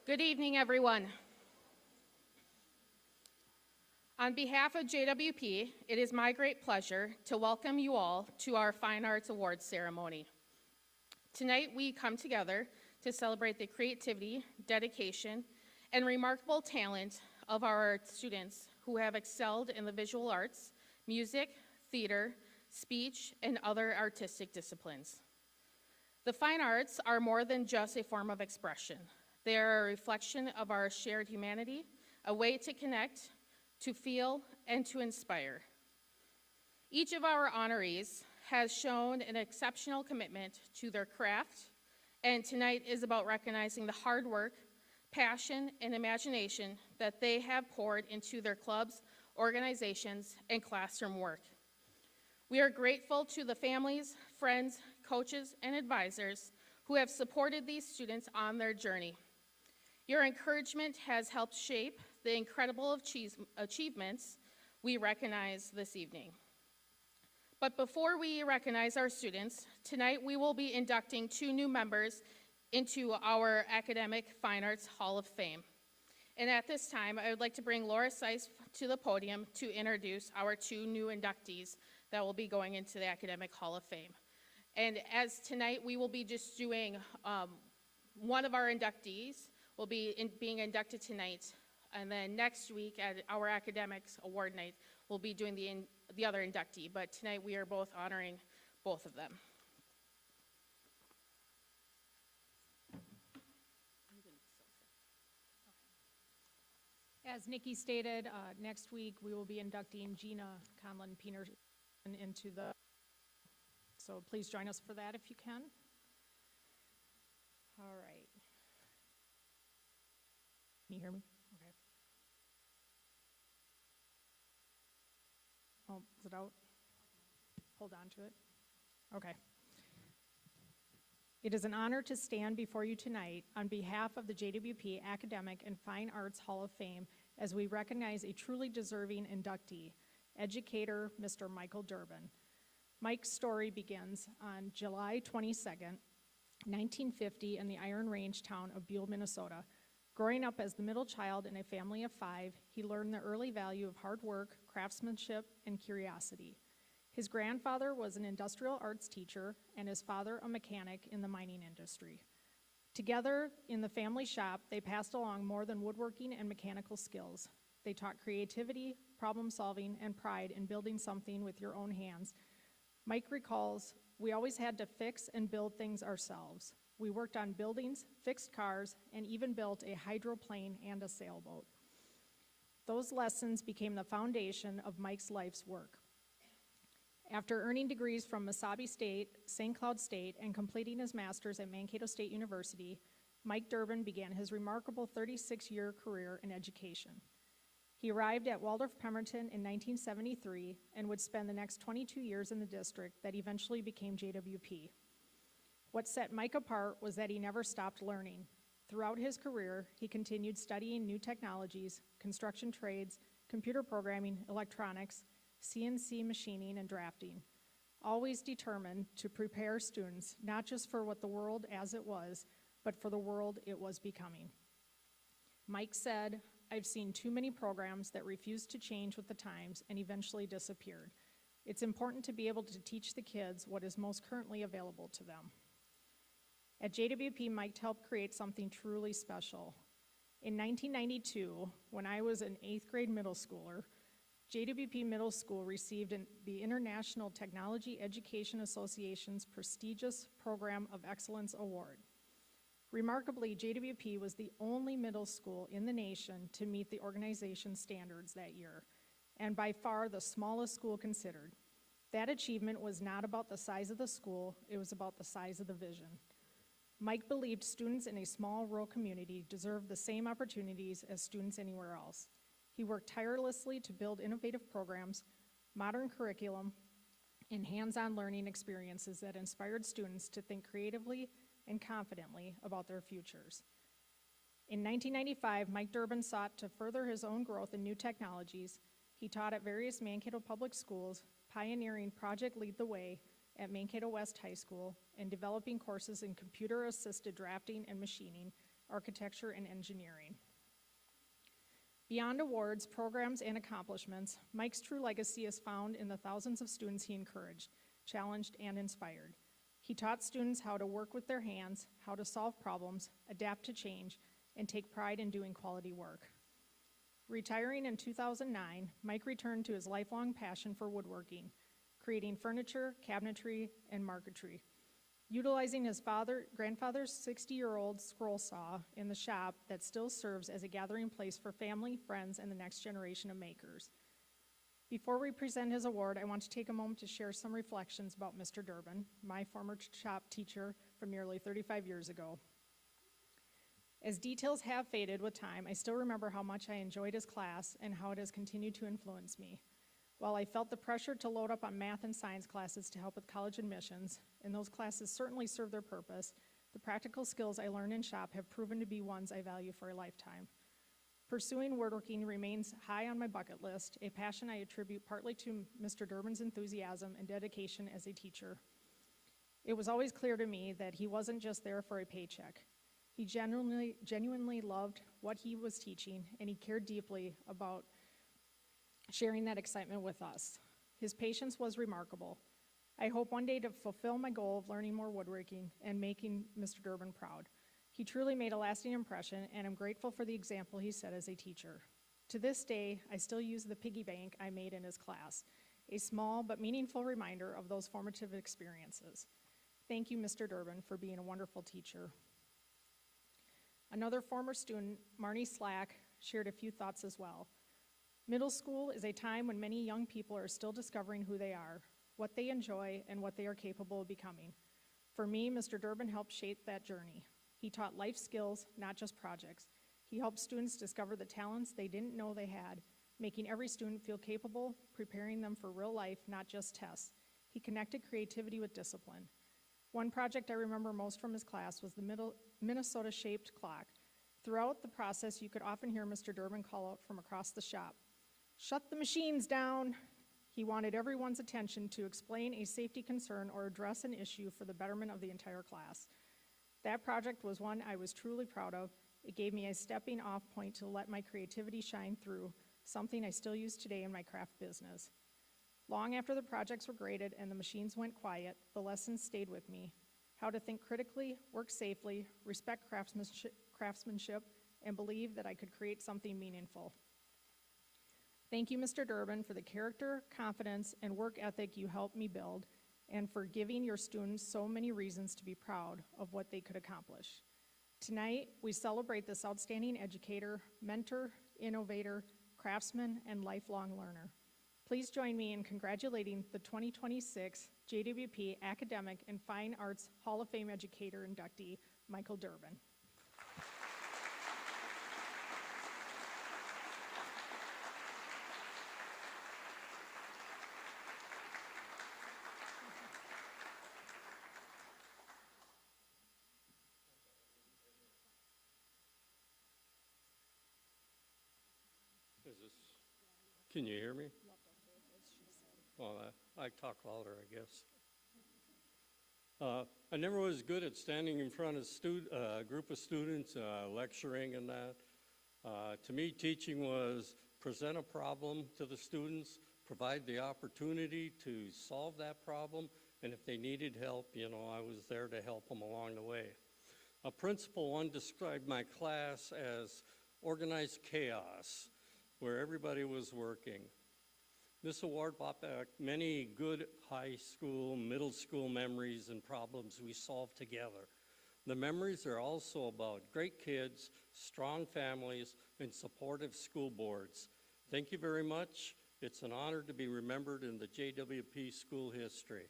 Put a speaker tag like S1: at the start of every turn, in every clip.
S1: Good evening, everyone. On behalf of JWP, it is my great pleasure to welcome you all to our Fine Arts Awards ceremony. Tonight, we come together to celebrate the creativity, dedication, and remarkable talent of our students who have excelled in the visual arts, music, theater, speech, and other artistic disciplines. The fine arts are more than just a form of expression. They are a reflection of our shared humanity, a way to connect, to feel, and to inspire. Each of our honorees has shown an exceptional commitment to their craft, and tonight is about recognizing the hard work, passion, and imagination that they have poured into their clubs, organizations, and classroom work. We are grateful to the families, friends, coaches, and advisors who have supported these students on their journey. Your encouragement has helped shape the incredible achievements we recognize this evening. But before we recognize our students, tonight we will be inducting 2 new members into our Academic Fine Arts Hall of Fame. And at this time, I would like to bring Laura Seiss to the podium to introduce our 2 new inductees that will be going into the Academic Hall of Fame. And as tonight, we will be just doing one of our inductees will be being inducted tonight, and then next week at our Academics Award Night, we'll be doing the other inductee, but tonight we are both honoring both of them.
S2: As Nikki stated, next week we will be inducting Gina Conlon-Peterson into the, so please join us for that if you can. All right. Can you hear me? Okay. Oh, is it out? Hold on to it. Okay. It is an honor to stand before you tonight on behalf of the JWP Academic and Fine Arts Hall of Fame as we recognize a truly deserving inductee, educator Mr. Michael Durbin. Mike's story begins on July 22nd, 1950 in the Iron Range town of Buell, Minnesota. Growing up as the middle child in a family of 5, he learned the early value of hard work, craftsmanship, and curiosity. His grandfather was an industrial arts teacher and his father a mechanic in the mining industry. Together in the family shop, they passed along more than woodworking and mechanical skills. They taught creativity, problem solving, and pride in building something with your own hands. Mike recalls, "We always had to fix and build things ourselves. We worked on buildings, fixed cars, and even built a hydroplane and a sailboat." Those lessons became the foundation of Mike's life's work. After earning degrees from Mesabi State, St. Cloud State, and completing his master's at Mankato State University, Mike Durbin began his remarkable 36-year career in education. He arrived at Waldorf Pemberton in 1973 and would spend the next 22 years in the district that eventually became JWP. What set Mike apart was that he never stopped learning. Throughout his career, he continued studying new technologies, construction trades, computer programming, electronics, CNC machining, and drafting, always determined to prepare students not just for what the world as it was, but for the world it was becoming. Mike said, "I've seen too many programs that refused to change with the times and eventually disappeared. It's important to be able to teach the kids what is most currently available to them." At JWP, Mike helped create something truly special. In 1992, when I was an 8th grade middle schooler, JWP Middle School received the International Technology Education Association's prestigious Program of Excellence Award. Remarkably, JWP was the only middle school in the nation to meet the organization's standards that year, and by far the smallest school considered. That achievement was not about the size of the school, it was about the size of the vision. Mike believed students in a small rural community deserved the same opportunities as students anywhere else. He worked tirelessly to build innovative programs, modern curriculum, and hands-on learning experiences that inspired students to think creatively and confidently about their futures. In 1995, Mike Durbin sought to further his own growth in new technologies. He taught at various Mankato public schools, pioneering Project Lead the Way at Mankato West High School and developing courses in computer-assisted drafting and machining, architecture, and engineering. Beyond awards, programs, and accomplishments, Mike's true legacy is found in the thousands of students he encouraged, challenged, and inspired. He taught students how to work with their hands, how to solve problems, adapt to change, and take pride in doing quality work. Retiring in 2009, Mike returned to his lifelong passion for woodworking, creating furniture, cabinetry, and marquetry. Utilizing his grandfather's 60-year-old scroll saw in the shop that still serves as a gathering place for family, friends, and the next generation of makers. Before we present his award, I want to take a moment to share some reflections about Mr. Durbin, my former shop teacher from nearly 35 years ago. As details have faded with time, I still remember how much I enjoyed his class and how it has continued to influence me. While I felt the pressure to load up on math and science classes to help with college admissions, and those classes certainly serve their purpose, the practical skills I learned in shop have proven to be ones I value for a lifetime. Pursuing woodworking remains high on my bucket list, a passion I attribute partly to Mr. Durbin's enthusiasm and dedication as a teacher. It was always clear to me that he wasn't just there for a paycheck. He genuinely loved what he was teaching, and he cared deeply about sharing that excitement with us. His patience was remarkable. I hope one day to fulfill my goal of learning more woodworking and making Mr. Durbin proud. He truly made a lasting impression, and I'm grateful for the example he set as a teacher. To this day, I still use the piggy bank I made in his class, a small but meaningful reminder of those formative experiences. Thank you, Mr. Durbin, for being a wonderful teacher. Another former student, Marnie Slack, shared a few thoughts as well. Middle school is a time when many young people are still discovering who they are, what they enjoy, and what they are capable of becoming. For me, Mr. Durbin helped shape that journey. He taught life skills, not just projects. He helped students discover the talents they didn't know they had, making every student feel capable, preparing them for real life, not just tests. He connected creativity with discipline. One project I remember most from his class was the Minnesota-shaped clock. Throughout the process, you could often hear Mr. Durbin call out from across the shop, "Shut the machines down." He wanted everyone's attention to explain a safety concern or address an issue for the betterment of the entire class. That project was one I was truly proud of. It gave me a stepping off point to let my creativity shine through, something I still use today in my craft business. Long after the projects were graded and the machines went quiet, the lessons stayed with me. How to think critically, work safely, respect craftsmanship, and believe that I could create something meaningful. Thank you, Mr. Durbin, for the character, confidence, and work ethic you helped me build, and for giving your students so many reasons to be proud of what they could accomplish. Tonight, we celebrate this outstanding educator, mentor, innovator, craftsman, and lifelong learner. Please join me in congratulating the 2026 JWP Academic and Fine Arts Hall of Fame educator inductee, Michael Durbin.
S3: Can you hear me? Well, I talk louder, I guess. I never was good at standing in front of a group of students, lecturing and that. To me, teaching was present a problem to the students, provide the opportunity to solve that problem, and if they needed help, I was there to help them along the way. A principal one described my class as organized chaos, where everybody was working. This award brought back many good high school, middle school memories and problems we solved together. The memories are also about great kids, strong families, and supportive school boards. Thank you very much. It's an honor to be remembered in the JWP school history.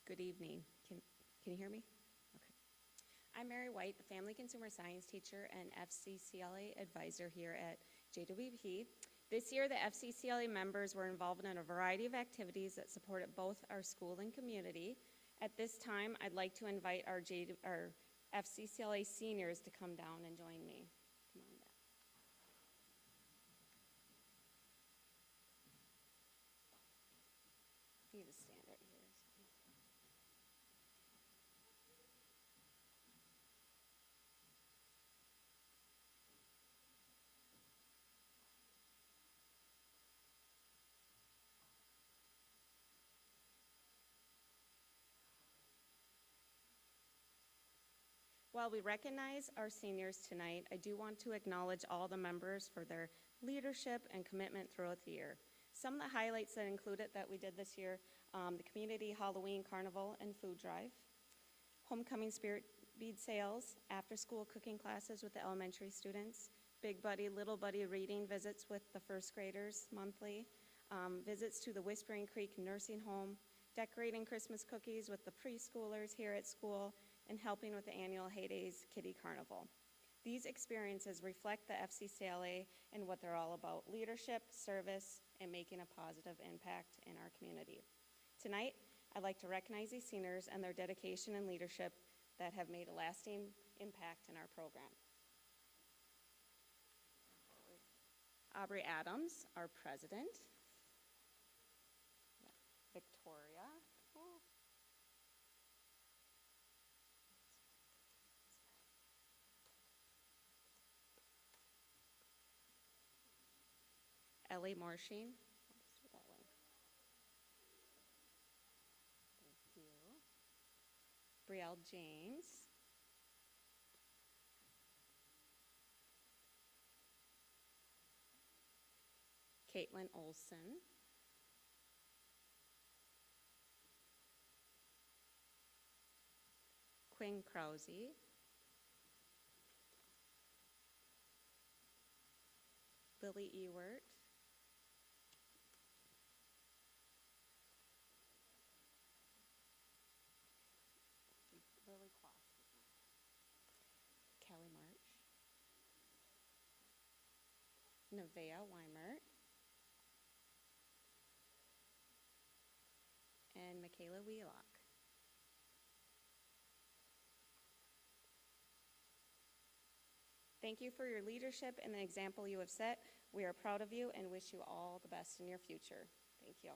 S4: Good evening. Can you hear me? Okay. I'm Mary White, the Family Consumer Science teacher and FCCLA advisor here at JWP. This year, the FCCLA members were involved in a variety of activities that supported both our school and community. At this time, I'd like to invite our FCCLA seniors to come down and join me. Come on down. You need to stand right here. While we recognize our seniors tonight, I do want to acknowledge all the members for their leadership and commitment throughout the year. Some of the highlights that included that we did this year, the Community Halloween Carnival and Food Drive, Homecoming Spirit Bead Sales, after-school cooking classes with the elementary students, Big Buddy, Little Buddy reading visits with the first graders monthly, visits to the Whispering Creek Nursing Home, decorating Christmas cookies with the preschoolers here at school, and helping with the annual Heydays Kitty Carnival. These experiences reflect the FCCLA and what they're all about: leadership, service, and making a positive impact in our community. Tonight, I'd like to recognize these seniors and their dedication and leadership that have made a lasting impact in our program. Aubrey Adams, our president. Victoria. Ellie Marshing. That way. Thank you. Brielle James. Caitlin Olson. Quinn Krause. Lily Ewert. Lily Kloss. Kelly March. Nevaeh Weimert. And Michaela Wheelock. Thank you for your leadership and the example you have set. We are proud of you and wish you all the best in your future. Thank you.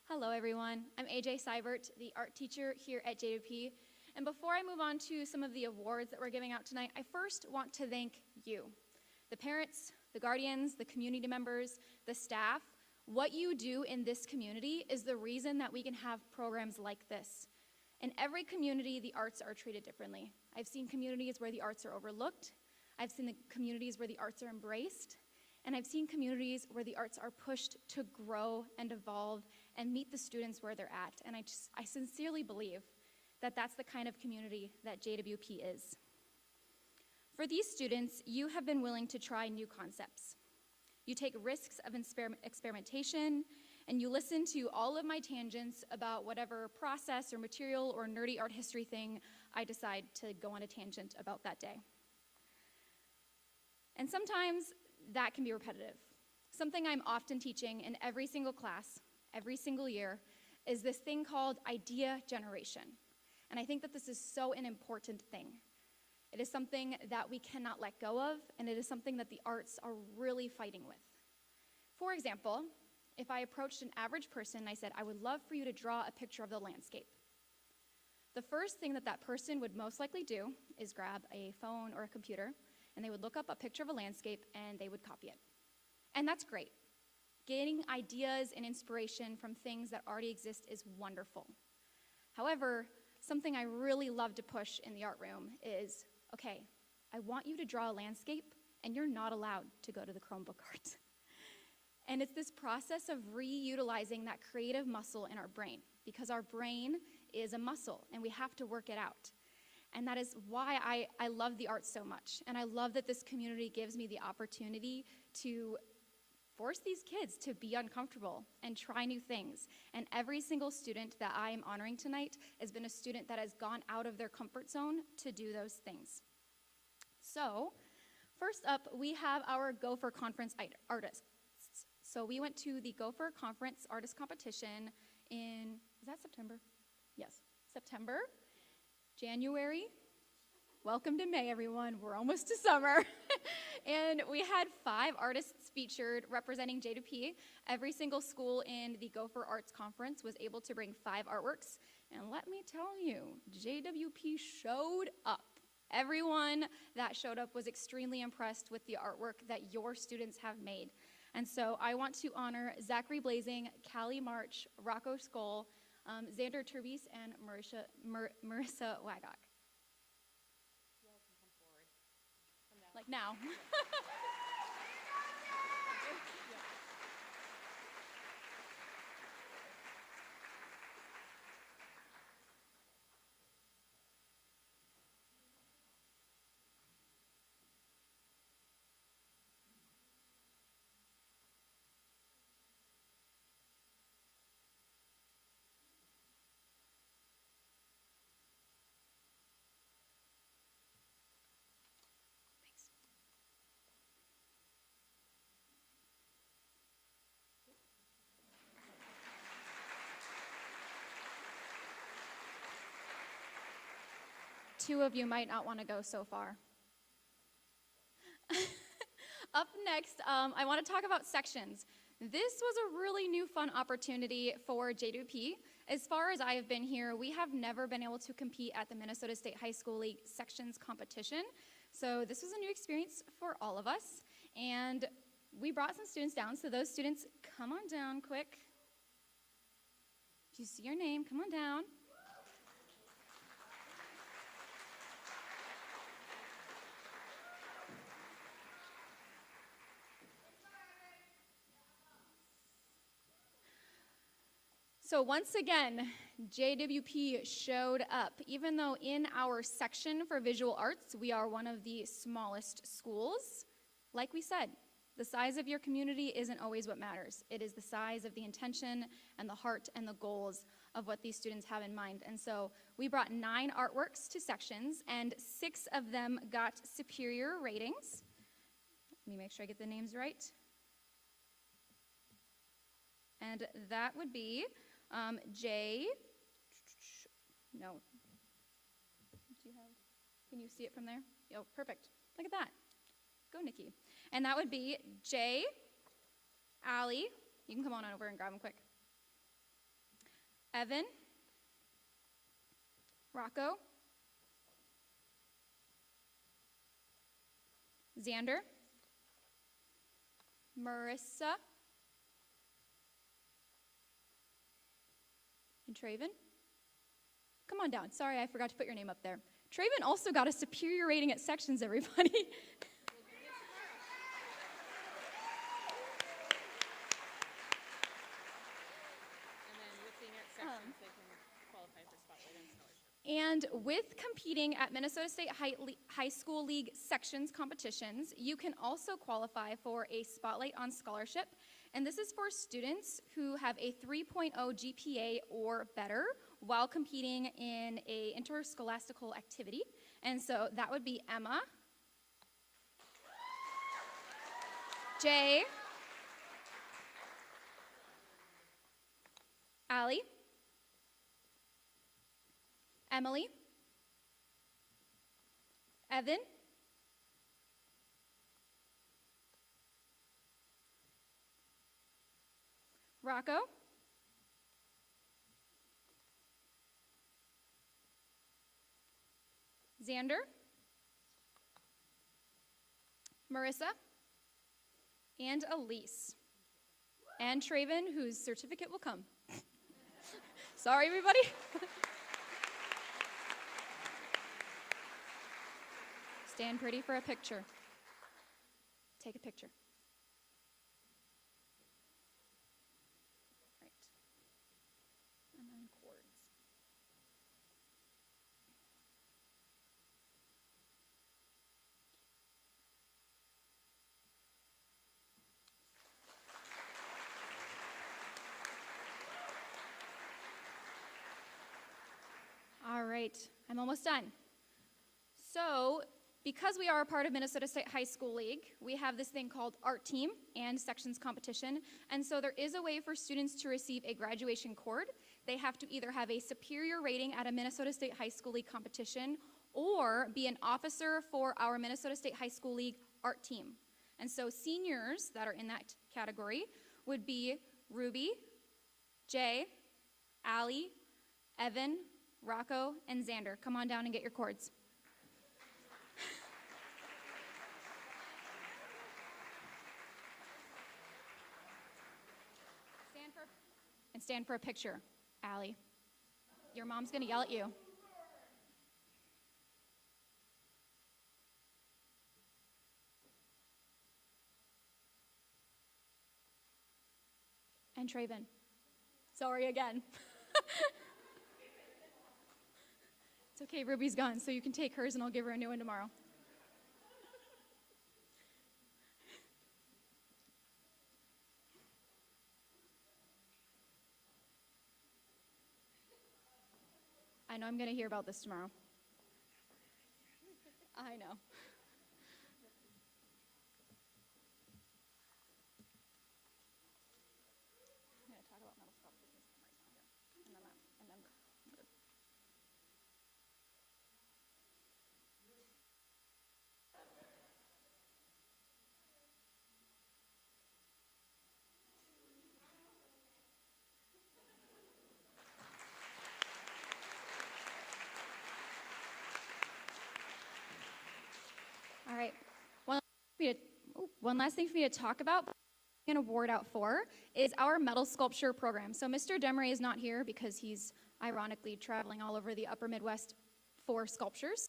S5: Hello everyone, I'm AJ Seibert, the art teacher here at JWP. And before I move on to some of the awards that we're giving out tonight, I first want to thank you, the parents, the guardians, the community members, the staff. What you do in this community is the reason that we can have programs like this. In every community, the arts are treated differently. I've seen communities where the arts are overlooked. I've seen the communities where the arts are embraced. And I've seen communities where the arts are pushed to grow and evolve and meet the students where they're at. And I sincerely believe that that's the kind of community that JWP is. For these students, you have been willing to try new concepts. You take risks of experimentation, and you listen to all of my tangents about whatever process or material or nerdy art history thing I decide to go on a tangent about that day. And sometimes that can be repetitive. Something I'm often teaching in every single class, every single year, is this thing called idea generation. And I think that this is so an important thing. It is something that we cannot let go of, and it is something that the arts are really fighting with. For example, if I approached an average person and I said, I would love for you to draw a picture of the landscape, the first thing that that person would most likely do is grab a phone or a computer, and they would look up a picture of a landscape and they would copy it. And that's great. Getting ideas and inspiration from things that already exist is wonderful. However, something I really love to push in the art room is, okay, I want you to draw a landscape, and you're not allowed to go to the Chromebook art. And it's this process of reutilizing that creative muscle in our brain, because our brain is a muscle, and we have to work it out. And that is why I love the arts so much. And I love that this community gives me the opportunity to force these kids to be uncomfortable and try new things. And every single student that I am honoring tonight has been a student that has gone out of their comfort zone to do those things. So, first up, we have our Gopher Conference artists. So we went to the Gopher Conference Artist Competition in, is that September? Yes, September, January. Welcome to May, everyone. We're almost to summer. And we had 5 artists featured representing JWP. Every single school in the Gopher Arts Conference was able to bring 5 artworks. And let me tell you, JWP showed up. Everyone that showed up was extremely impressed with the artwork that your students have made. And so I want to honor Zachary Blazing, Callie March, Rocco Skoll, Xander Turbis, and Marissa Wagok. Like now. Two of you might not want to go so far. Up next, I want to talk about sections. This was a really new fun opportunity for JWP. As far as I have been here, we have never been able to compete at the Minnesota State High School League sections competition. So this was a new experience for all of us. And we brought some students down. So those students, come on down quick. Do you see your name? Come on down. So once again, JWP showed up. Even though in our section for visual arts, we are one of the smallest schools, like we said, the size of your community isn't always what matters. It is the size of the intention and the heart and the goals of what these students have in mind. And so we brought 9 artworks to sections, and 6 of them got superior ratings. Let me make sure I get the names right. And that would be no. Do you have, can you see it from there? Oh, perfect. Look at that. Go, Nikki. And that would be Jay, Allie. You can come on over and grab them quick. Evan, Rocco, Xander, Marissa, and Traven. Come on down. Sorry, I forgot to put your name up there. Traven also got a superior rating at sections, everybody.
S1: And then with being at sections, they can qualify for Spotlight and Scholarship.
S5: And with competing at Minnesota State High School League sections competitions, you can also qualify for a Spotlight on Scholarship. And this is for students who have a 3.0 GPA or better while competing in a interscholastical activity. And so that would be Emma, Jay, Allie, Emily, Evan, Rocco, Xander, Marissa, and Elise. and Traven, whose certificate will come. Sorry, everybody. Stand pretty for a picture. Take a picture. Right. And then cords. All right, I'm almost done. So, because we are a part of Minnesota State High School League, we have this thing called Art Team and Sections Competition. And so there is a way for students to receive a graduation cord. They have to either have a superior rating at a Minnesota State High School League competition or be an officer for our Minnesota State High School League Art Team. And so seniors that are in that category would be Ruby, Jay, Allie, Evan, Rocco, and Xander. Come on down and get your cords. Stand for a picture, Allie. Your mom's gonna yell at you. And Traven. Sorry again. It's okay, Ruby's gone, so you can take hers and I'll give her a new one tomorrow. I know I'm going to hear about this tomorrow. I know. I'm going to talk about metal sculptures and camera's not here. And then good. All right. One last thing for me to talk about, an award out for, is our metal sculpture program. So Mr. Demery is not here because he's ironically traveling all over the upper Midwest for sculptures.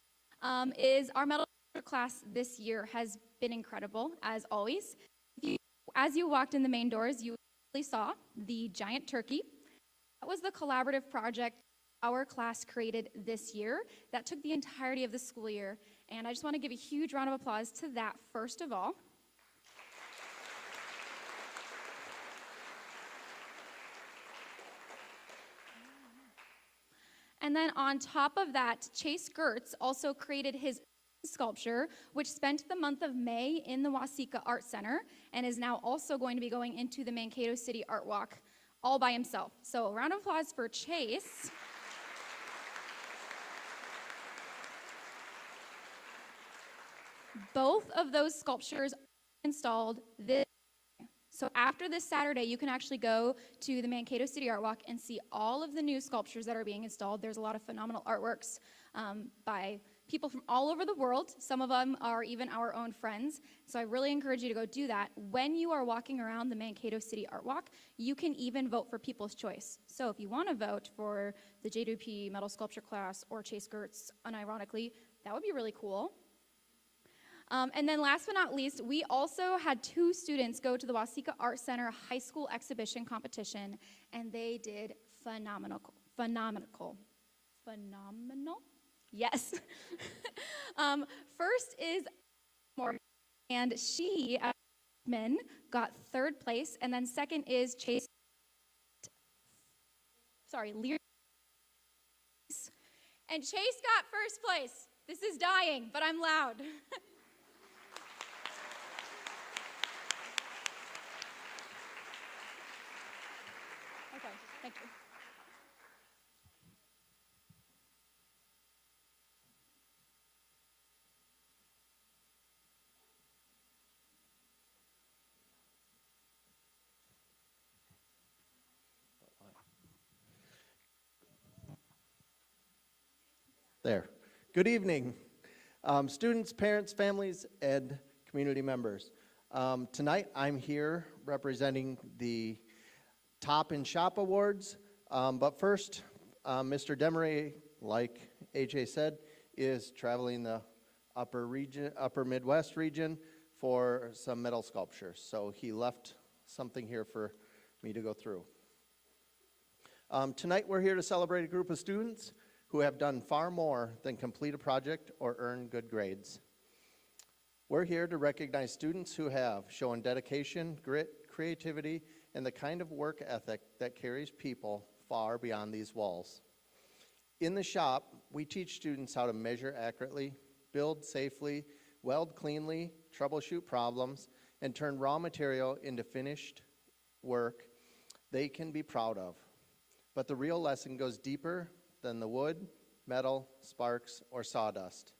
S5: Is our metal sculpture class this year has been incredible, as always. As you walked in the main doors, you saw the giant turkey. That was the collaborative project our class created this year that took the entirety of the school year. And I just want to give a huge round of applause to that, first of all. And then on top of that, Chase Gertz also created his sculpture, which spent the month of May in the Waseca Art Center and is now also going to be going into the Mankato City Art Walk all by himself. So a round of applause for Chase. Both of those sculptures are installed this. So after this Saturday, you can actually go to the Mankato City Art Walk and see all of the new sculptures that are being installed. There's a lot of phenomenal artworks by people from all over the world. Some of them are even our own friends. So I really encourage you to go do that. When you are walking around the Mankato City Art Walk, you can even vote for People's Choice. So if you want to vote for the JWP metal sculpture class or Chase Gertz, unironically, that would be really cool. And then last but not least, we also had 2 students go to the Waseca Art Center High School Exhibition Competition, and they did phenomenal. Yes. First is Morgan, and she, got 3rd place, and then second is Chase, Lear. And Chase got 1st place. This is dying, but I'm loud. Okay, thank you.
S6: There. Good evening, students, parents, families, and community members. Tonight I'm here representing the Top in Shop Awards. But first, Mr. Demery, like AJ said, is traveling the upper Midwest region for some metal sculptures. So he left something here for me to go through. Tonight we're here to celebrate a group of students who have done far more than complete a project or earn good grades. We're here to recognize students who have shown dedication, grit, creativity, and the kind of work ethic that carries people far beyond these walls. In the shop, we teach students how to measure accurately, build safely, weld cleanly, troubleshoot problems, and turn raw material into finished work they can be proud of. But the real lesson goes deeper than the wood, metal, sparks, or sawdust.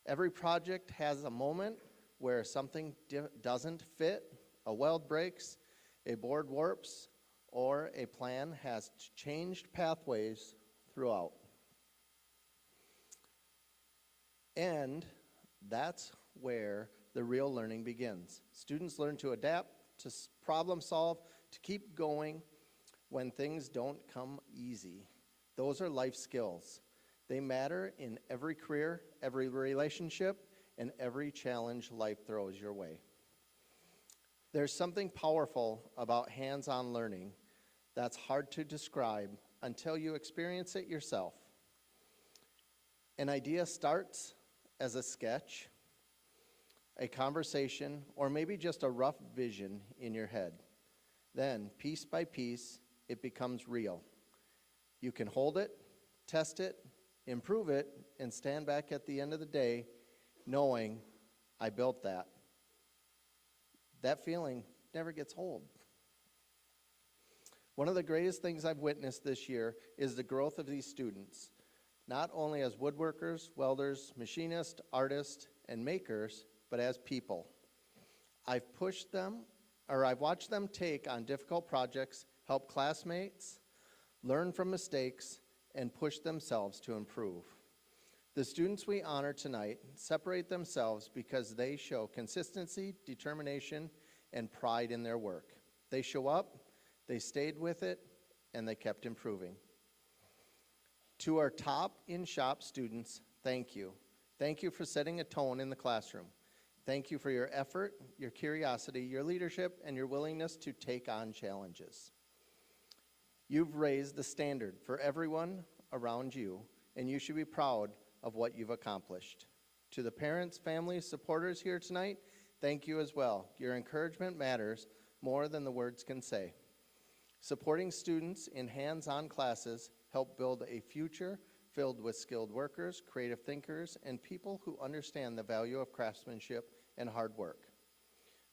S6: Every project has a moment where something doesn't fit, a weld breaks, a board warps, or a plan has changed pathways throughout. And that's where the real learning begins. Students learn to adapt, to problem solve, to keep going when things don't come easy. Those are life skills. They matter in every career, every relationship, and every challenge life throws your way. There's something powerful about hands-on learning that's hard to describe until you experience it yourself. An idea starts as a sketch, a conversation, or maybe just a rough vision in your head. Then, piece by piece, it becomes real. You can hold it, test it, improve it, and stand back at the end of the day knowing I built that. That feeling never gets old. One of the greatest things I've witnessed this year is the growth of these students, not only as woodworkers, welders, machinists, artists, and makers, but as people. I've watched them take on difficult projects, help classmates, learn from mistakes, and push themselves to improve. The students we honor tonight separate themselves because they show consistency, determination, and pride in their work. They show up, they stayed with it, and they kept improving. To our top in-shop students, thank you. Thank you for setting a tone in the classroom. Thank you for your effort, your curiosity, your leadership, and your willingness to take on challenges. You've raised the standard for everyone around you, and you should be proud of what you've accomplished. To the parents, families, supporters here tonight, thank you as well. Your encouragement matters more than the words can say. Supporting students in hands-on classes help build a future filled with skilled workers, creative thinkers, and people who understand the value of craftsmanship and hard work.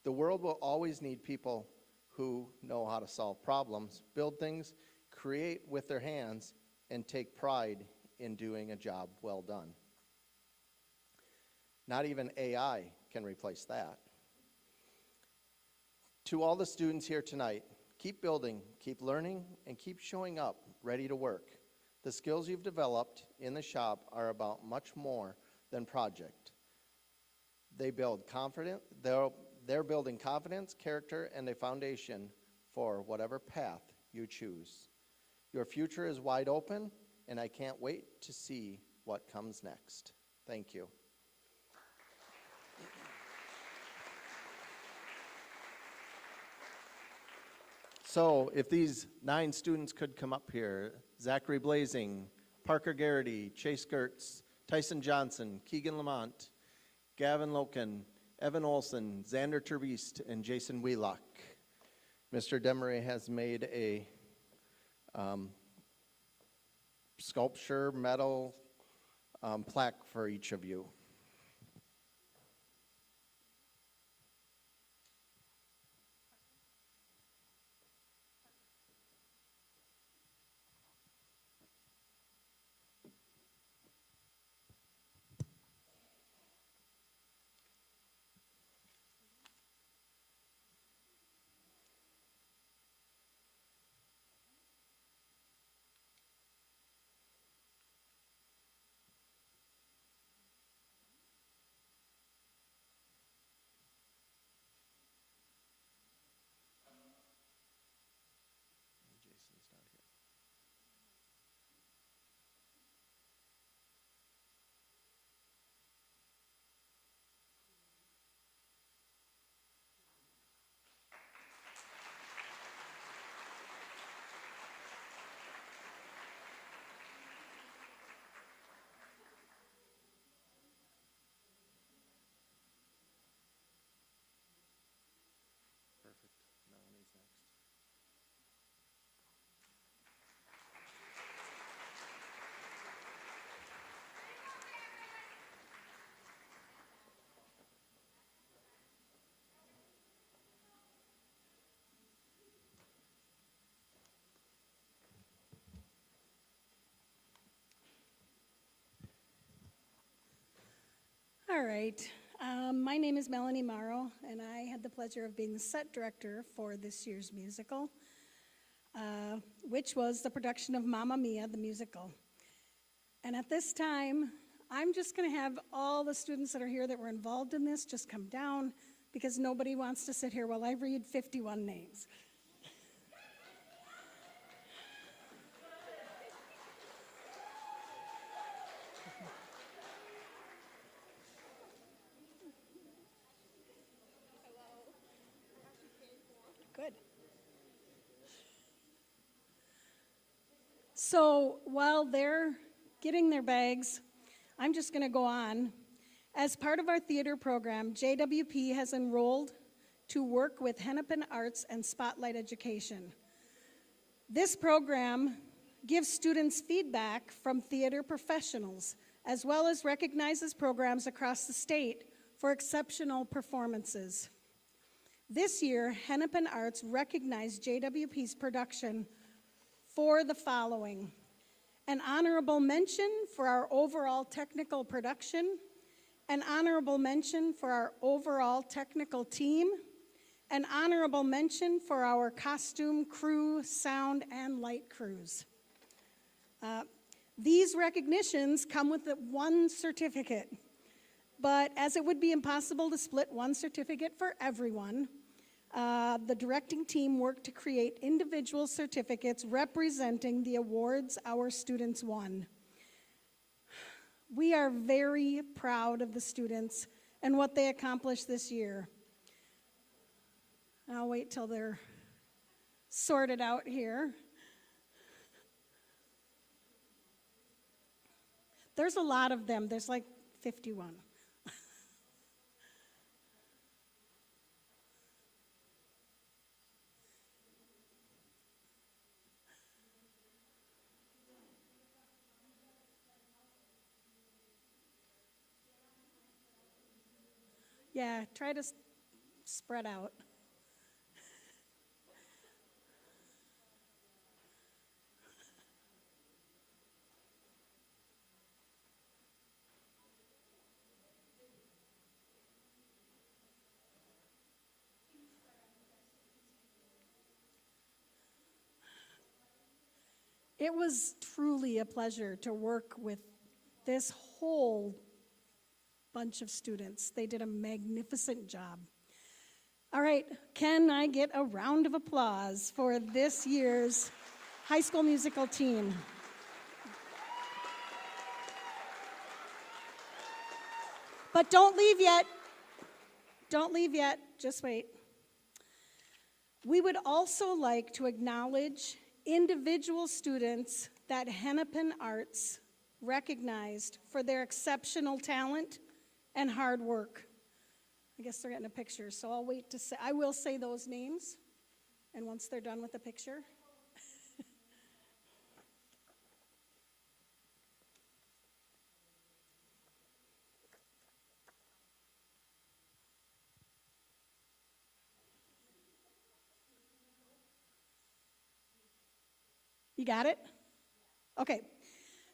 S6: The world will always need people who know how to solve problems, build things, create with their hands, and take pride in doing a job well done. Not even AI can replace that. To all the students here tonight, keep building, keep learning, and keep showing up, ready to work. The skills you've developed in the shop are about much more than project. They're building confidence, character, and a foundation for whatever path you choose. Your future is wide open, and I can't wait to see what comes next. Thank you. So if these 9 students could come up here, Zachary Blazing, Parker Garrity, Chase Gertz, Tyson Johnson, Keegan Lamont, Gavin Loken, Evan Olson, Xander Terbeest, and Jason Wheelock. Mr. Demery has made a sculpture metal plaque for each of you.
S7: All right. My name is Melanie Morrow, and I had the pleasure of being the set director for this year's musical, which was the production of Mamma Mia, the musical. And at this time, I'm just going to have all the students that are here that were involved in this just come down, because nobody wants to sit here while I read 51 names. Good. So while they're getting their bags, I'm just going to go on. As part of our theater program, JWP has enrolled to work with Hennepin Arts and Spotlight Education. This program gives students feedback from theater professionals, as well as recognizes programs across the state for exceptional performances. This year, Hennepin Arts recognized JWP's production for the following: an honorable mention for our overall technical production, an honorable mention for our overall technical team, an honorable mention for our costume, crew, sound, and light crews. These recognitions come with one certificate, but as it would be impossible to split one certificate for everyone, the directing team worked to create individual certificates representing the awards our students won. We are very proud of the students and what they accomplished this year. I'll wait till they're sorted out here. There's a lot of them. There's like 51. Yeah, try to spread out. It was truly a pleasure to work with this whole bunch of students. They did a magnificent job. All right, can I get a round of applause for this year's High School Musical team? But don't leave yet. Don't leave yet. Just wait. We would also like to acknowledge individual students that Hennepin Arts recognized for their exceptional talent and hard work. I guess they're getting a picture, so I'll wait to say, I will say those names, and once they're done with the picture. You got it? Okay.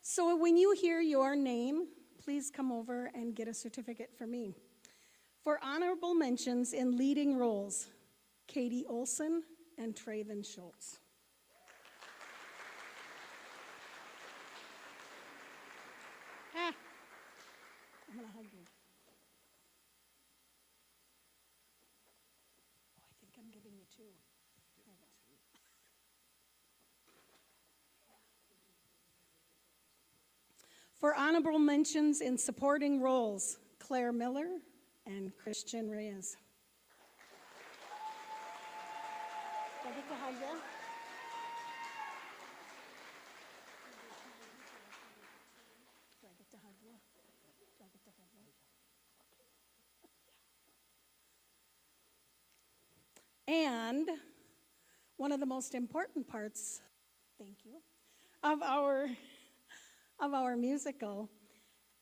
S7: So when you hear your name, please come over and get a certificate for me. For honorable mentions in leading roles, Katie Olson and Traven Schultz. I'm gonna hug you. Oh, I think I'm giving you two. For honorable mentions in supporting roles, Claire Miller and Christian Reyes. Do I get to hug you? Do I get to hug you? Do I get to hug you? And one of the most important parts, thank you, of our musical,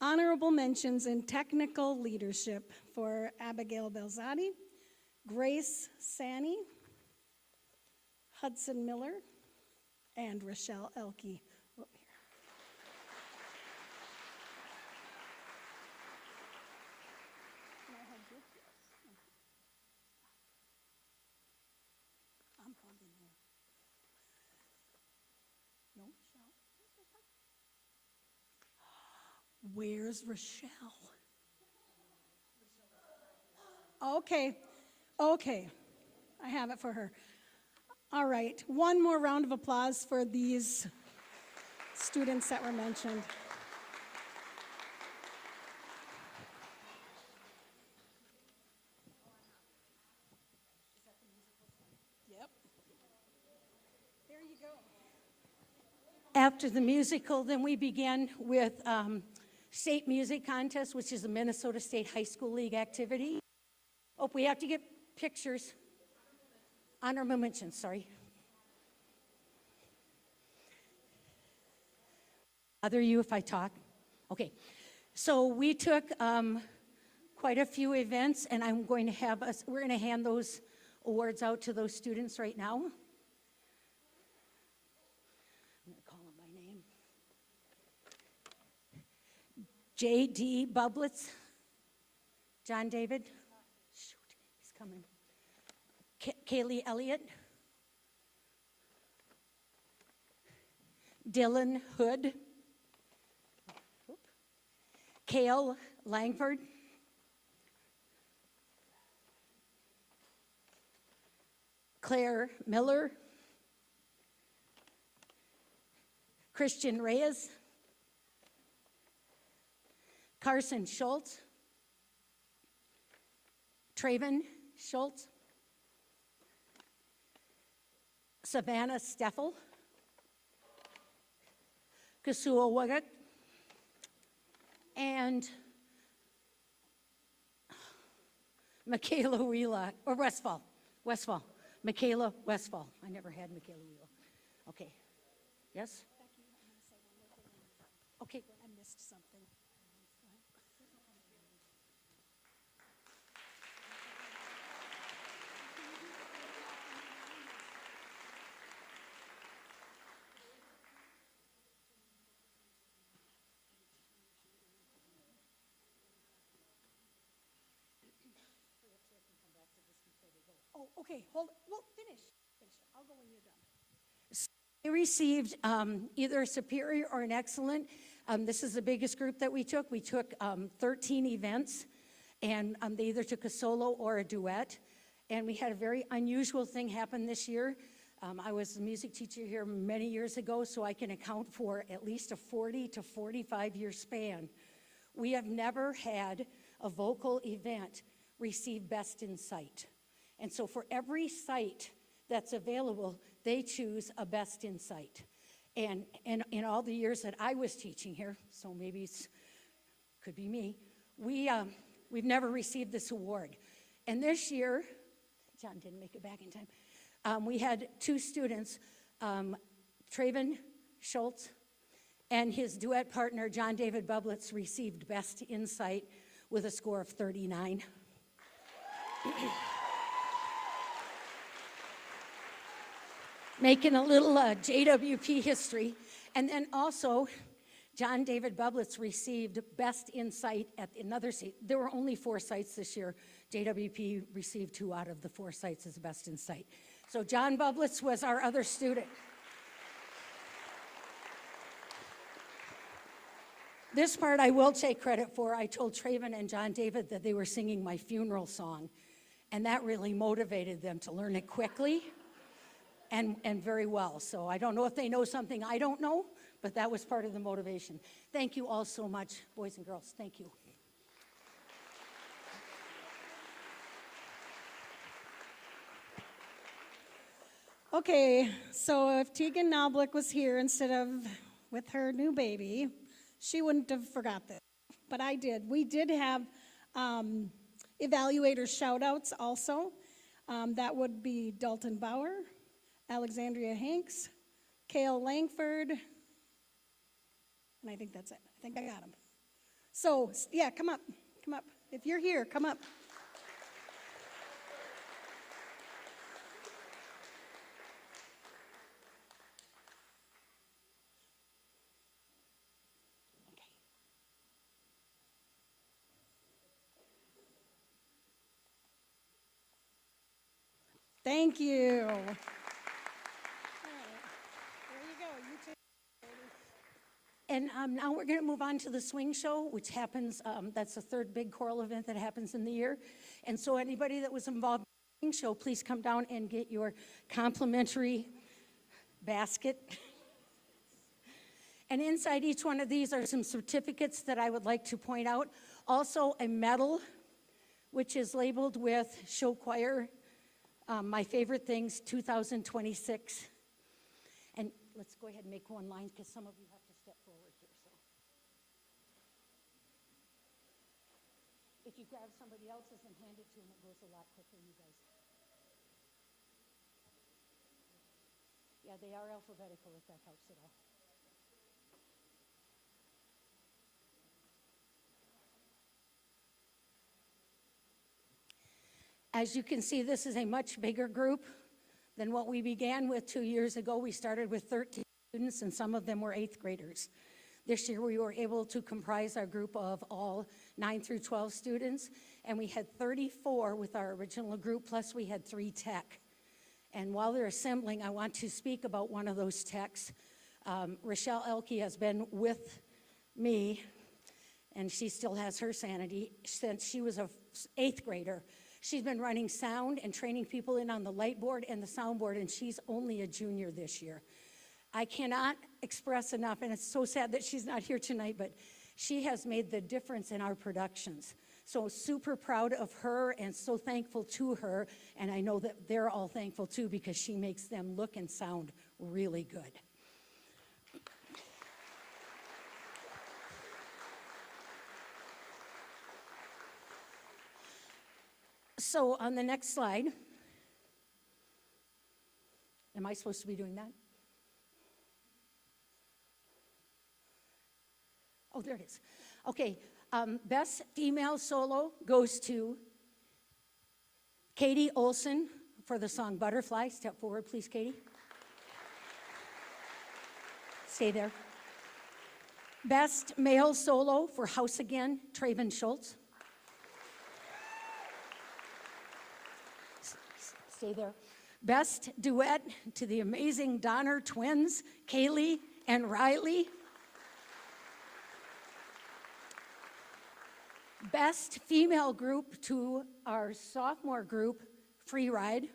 S7: honorable mentions in technical leadership for Abigail Belzati, Grace Sani, Hudson Miller, and Rochelle Elke. Where's Rochelle? Okay, okay, I have it for her. All right, one more round of applause for these students that were mentioned. Yep. There you go.
S8: After the musical, then we began with State Music Contest, which is a Minnesota State High School League activity. Oh, we have to get pictures. Honorable mentions, sorry. Bother you if I talk? Okay. So we took quite a few events, and I'm going to have us, we're going to hand those awards out to those students right now. I'm going to call them by name. J.D. Bublitz, John David, shoot, he's coming. Kaylee Elliott, Dylan Hood, Kale Langford, Claire Miller, Christian Reyes, Carson Schultz, Traven Schultz, Savannah Steffel, Kasua Wagak, and Michaela Westfall, Michaela Westfall. I never had Michaela Wheeler. Okay, yes? Okay.
S7: I missed something. Oh, okay, hold, well, finish. I'll go when you're done.
S8: They received either a superior or an excellent. This is the biggest group that we took. We took 13 events, and they either took a solo or a duet. And we had a very unusual thing happen this year. I was a music teacher here many years ago, so I can account for at least a 40 to 45 year span. We have never had a vocal event receive Best in Sight. And so for every site that's available, they choose a Best in Sight. And in all the years that I was teaching here, so maybe it could be me, we've never received this award. And this year, John didn't make it back in time, we had two students, Traven Schultz and his duet partner, John David Bublitz, received Best Insight with a score of 39. Making a little JWP history. And then also, John David Bublitz received Best Insight at another site. There were only 4 sites this year. JWP received 2 out of the 4 sites as Best Insight. So John Bublitz was our other student. This part I will take credit for. I told Traven and John David that they were singing my funeral song, and that really motivated them to learn it quickly and very well. So I don't know if they know something I don't know, but that was part of the motivation. Thank you all so much, boys and girls. Thank you.
S7: Okay, so if Tegan Knoblich was here instead of with her new baby, she wouldn't have forgot this, but I did. We did have evaluator shout-outs also. That would be Dalton Bauer, Alexandria Hanks, Kale Langford, and I think that's it. I think I got them. So, yeah, come up. If you're here, come up. Thank you. All right. There you go. You take it, baby.
S8: And now we're going to move on to the swing show, which happens, that's the third big choral event that happens in the year. And so anybody that was involved in the swing show, please come down and get your complimentary basket. And inside each one of these are some certificates that I would like to point out. Also a medal, which is labeled with Show Choir, My Favorite Things 2026. And let's go ahead and make one line because some of you have to step forward here. So, if you grab somebody else's and hand it to them, it goes a lot quicker, you guys. Yeah, they are alphabetical if that helps at all. As you can see, this is a much bigger group than what we began with 2 years ago. We started with 13 students, and some of them were 8th graders. This year, we were able to comprise our group of all 9 through 12 students, and we had 34 with our original group, plus we had 3 tech. And while they're assembling, I want to speak about one of those techs. Rochelle Elke has been with me, and she still has her sanity, since she was a 8th grader. She's been running sound and training people in on the light board and the sound board, and she's only a junior this year. I cannot express enough, and it's so sad that she's not here tonight, but she has made the difference in our productions. So super proud of her and so thankful to her, and I know that they're all thankful too because she makes them look and sound really good. So on the next slide, am I supposed to be doing that? Oh, there it is. Okay, best female solo goes to Katie Olson for the song Butterfly. Step forward, please, Katie. Stay there. Best male solo for House Again, Traven Schultz. Stay there. Best duet to the amazing Donner twins, Kaylee and Riley. Best female group to our sophomore group, Free Ride,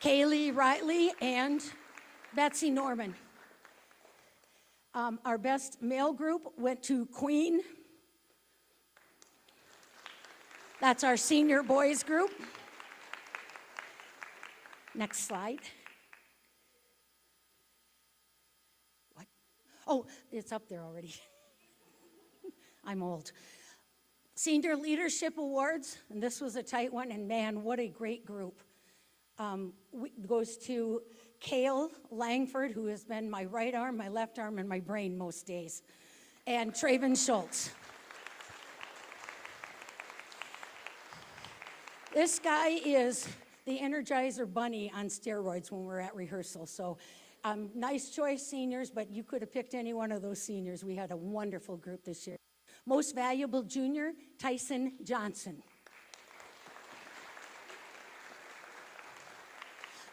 S8: Kaylee Riley and Betsy Norman. Our best male group went to Queen. That's our senior boys group. Next slide. What? Oh, it's up there already. I'm old. Senior Leadership Awards, and this was a tight one, and man, what a great group. Goes to Cale Langford, who has been my right arm, my left arm, and my brain most days, and Traven Schultz. This guy is the Energizer Bunny on steroids when we're at rehearsal. So nice choice, seniors, but you could have picked any one of those seniors. We had a wonderful group this year. Most valuable junior, Tyson Johnson.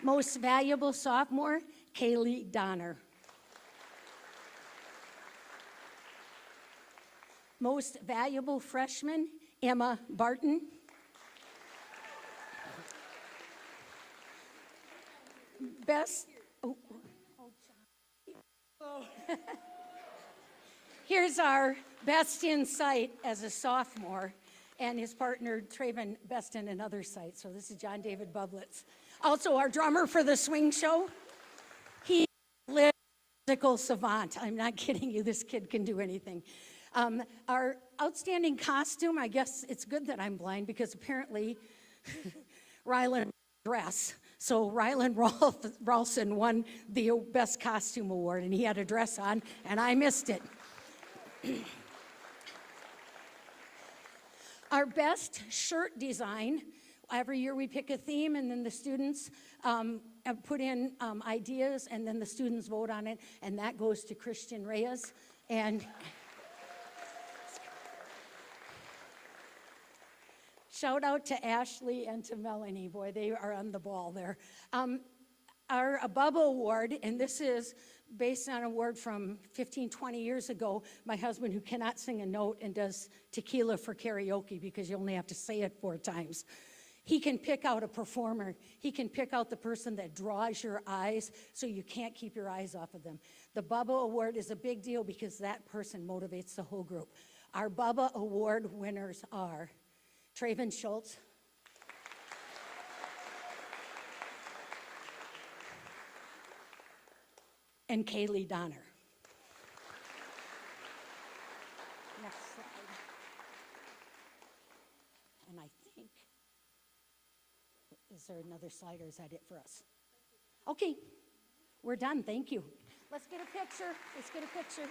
S8: Most valuable sophomore, Kaylee Donner. Most valuable freshman, Emma Barton. Best, here's our best in sight as a sophomore, and his partner, Traven, best in another sight. So this is John David Bublitz. Also, our drummer for the swing show, he is a musical savant. I'm not kidding you, this kid can do anything. Our outstanding costume, I guess it's good that I'm blind because apparently Rylan dress. So Rylan Ralston won the Best Costume Award, and he had a dress on, and I missed it. Our best shirt design, every year we pick a theme, and then the students put in ideas, and then the students vote on it, and that goes to Christian Reyes. And shout out to Ashley and to Melanie. Boy, they are on the ball there. Our Bubba Award, and this is based on an award from 15, 20 years ago, my husband, who cannot sing a note and does tequila for karaoke because you only have to say it 4 times. He can pick out a performer. He can pick out the person that draws your eyes so you can't keep your eyes off of them. The Bubba Award is a big deal because that person motivates the whole group. Our Bubba Award winners are Traven Schultz, and Kaylee Donner. Next slide. And I think, is there another slide or is that it for us? Okay, we're done, thank you. Let's get a picture, let's get a picture.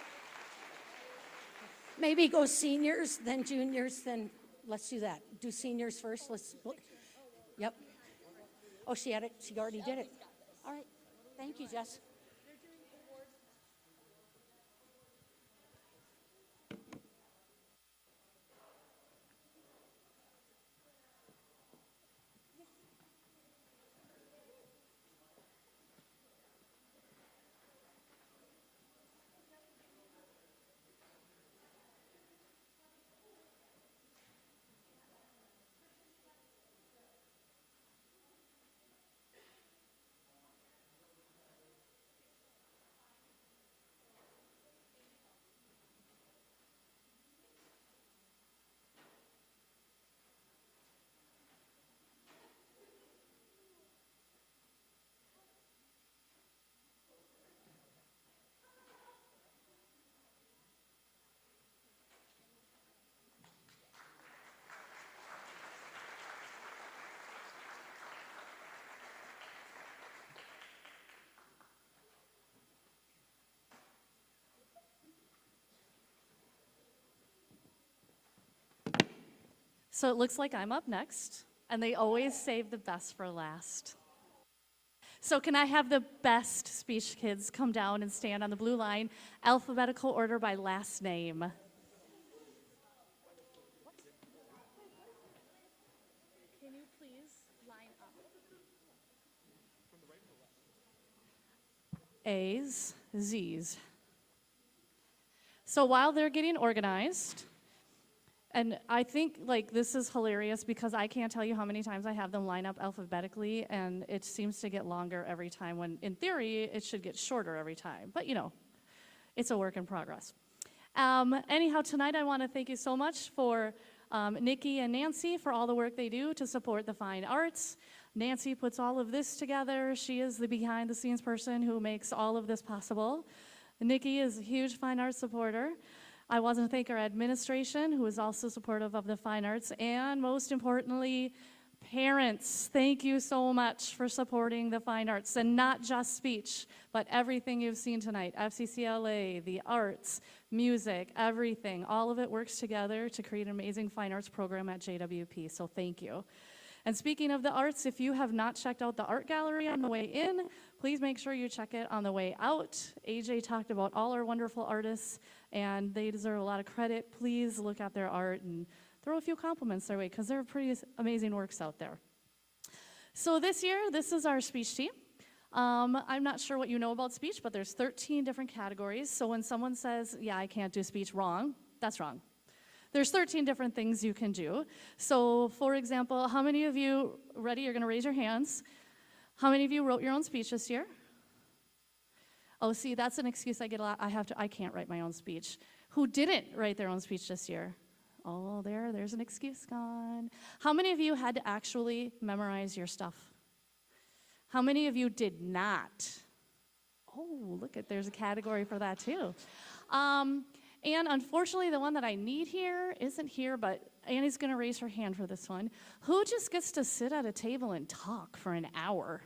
S8: Maybe go seniors, then juniors, then let's do that. Do seniors first, yep. Oh, she had it, she already did it. All right, thank you, Jess.
S9: So it looks like I'm up next, and they always save the best for last. So can I have the best speech kids come down and stand on the blue line, alphabetical order by last name? Can you please line up? A's, Z's. So while they're getting organized, and I think, like, this is hilarious because I can't tell you how many times I have them line up alphabetically, and it seems to get longer every time when, in theory, it should get shorter every time. But, you know, it's a work in progress. Anyhow, tonight I want to thank you so much for Nikki and Nancy for all the work they do to support the fine arts. Nancy puts all of this together. She is the behind-the-scenes person who makes all of this possible. Nikki is a huge fine arts supporter. I want to thank our administration, who is also supportive of the fine arts, and most importantly, parents. Thank you so much for supporting the fine arts, and not just speech, but everything you've seen tonight, FCCLA, the arts, music, everything. All of it works together to create an amazing fine arts program at JWP, so thank you. And speaking of the arts, if you have not checked out the art gallery on the way in, please make sure you check it on the way out. AJ talked about all our wonderful artists, and they deserve a lot of credit. Please look at their art and throw a few compliments their way, because there are pretty amazing works out there. So this year, this is our speech team. I'm not sure what you know about speech, but there's 13 different categories. So when someone says, yeah, I can't do speech, wrong, that's wrong. There's 13 different things you can do. So for example, how many of you, ready, you're gonna raise your hands. How many of you wrote your own speech this year? Oh, see, that's an excuse I get a lot. I can't write my own speech. Who didn't write their own speech this year? Oh, there's an excuse gone. How many of you had to actually memorize your stuff? How many of you did not? Oh, look there's a category for that too. And unfortunately, the one that I need here isn't here, but Annie's gonna raise her hand for this one. Who just gets to sit at a table and talk for an hour?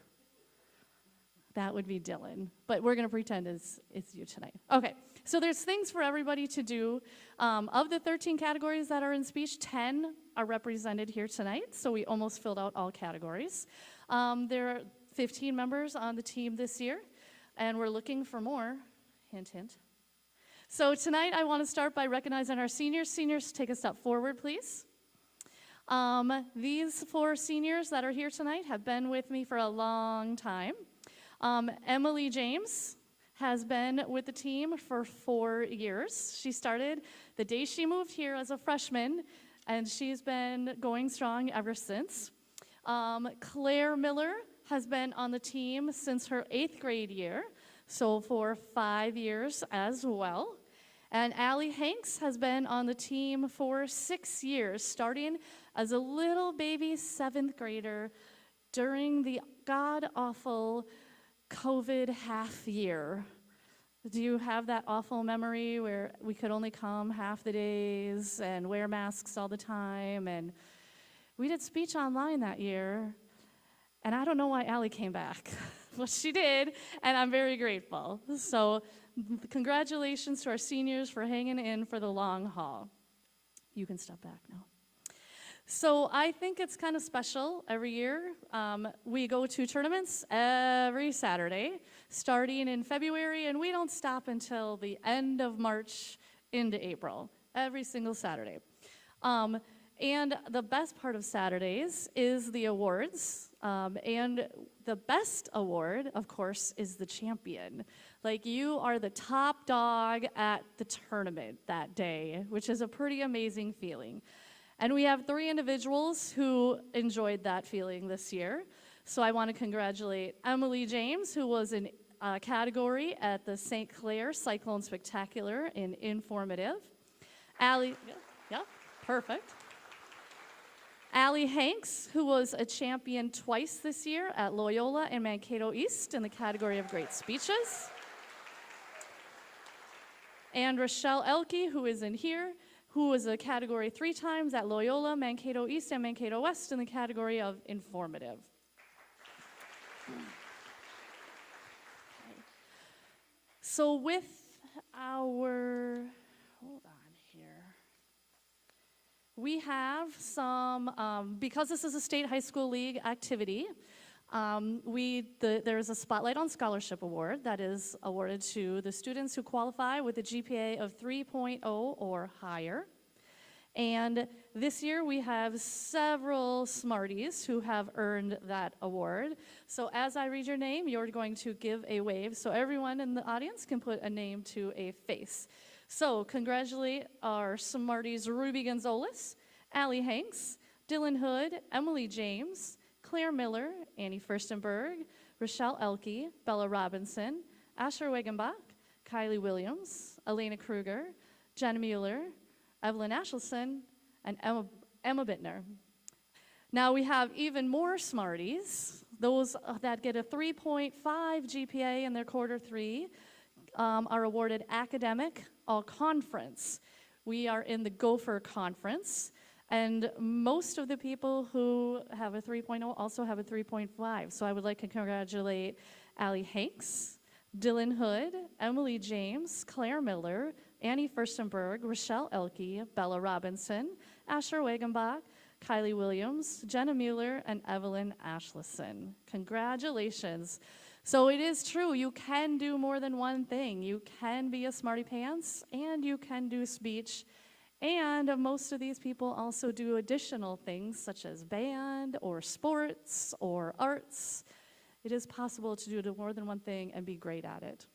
S9: That would be Dylan, but we're gonna pretend it's you tonight. Okay, so there's things for everybody to do. Of the 13 categories that are in speech, 10 are represented here tonight, so we almost filled out all categories. There are 15 members on the team this year, and we're looking for more, hint, hint. So tonight I want to start by recognizing our seniors. Seniors, take a step forward, please. These 4 seniors that are here tonight have been with me for a long time. Emily James has been with the team for 4 years. She started the day she moved here as a freshman, and she's been going strong ever since. Claire Miller has been on the team since her 8th grade year, so for 5 years as well. And Allie Hanks has been on the team for 6 years, starting as a little baby 7th grader during the god-awful COVID half year. Do you have that awful memory where we could only come half the days and wear masks all the time? And we did speech online that year, and I don't know why Allie came back. Well, she did, and I'm very grateful. So congratulations to our seniors for hanging in for the long haul. You can step back now. So I think it's kind of special every year. We go to tournaments every Saturday, starting in February, and we don't stop until the end of March into April, every single Saturday. And the best part of Saturdays is the awards. And the best award, of course, is the champion. Like, you are the top dog at the tournament that day, which is a pretty amazing feeling. And we have 3 individuals who enjoyed that feeling this year. So I want to congratulate Emily James, who was in category at the St. Clair Cyclone Spectacular in informative. Allie, yeah, perfect. Allie Hanks, who was a champion twice this year at Loyola and Mankato East in the category of great speeches. And Rochelle Elke, who is in here, who was a category 3 times at Loyola, Mankato East, and Mankato West in the category of informative. So with our, hold on here. We have some, because this is a state high school league activity, there is a Spotlight on Scholarship Award that is awarded to the students who qualify with a GPA of 3.0 or higher. And this year we have several Smarties who have earned that award. So as I read your name, you're going to give a wave so everyone in the audience can put a name to a face. So congratulate our Smarties Ruby Gonzalez, Allie Hanks, Dylan Hood, Emily James, Claire Miller, Annie Furstenberg, Rochelle Elke, Bella Robinson, Asher Wegenbach, Kylie Williams, Elena Kruger, Jen Mueller, Evelyn Ashelson, and Emma Bittner. Now we have even more Smarties. Those that get a 3.5 GPA in their quarter 3 are awarded Academic All-Conference. We are in the Gopher Conference, and most of the people who have a 3.0 also have a 3.5. So I would like to congratulate Allie Hanks, Dylan Hood, Emily James, Claire Miller, Annie Furstenberg, Rochelle Elke, Bella Robinson, Asher Wegenbach, Kylie Williams, Jenna Mueller, and Evelyn Ashlison. Congratulations. So it is true, you can do more than one thing. You can be a smarty pants, and you can do speech, and most of these people also do additional things such as band or sports or arts. It is possible to do more than one thing and be great at it.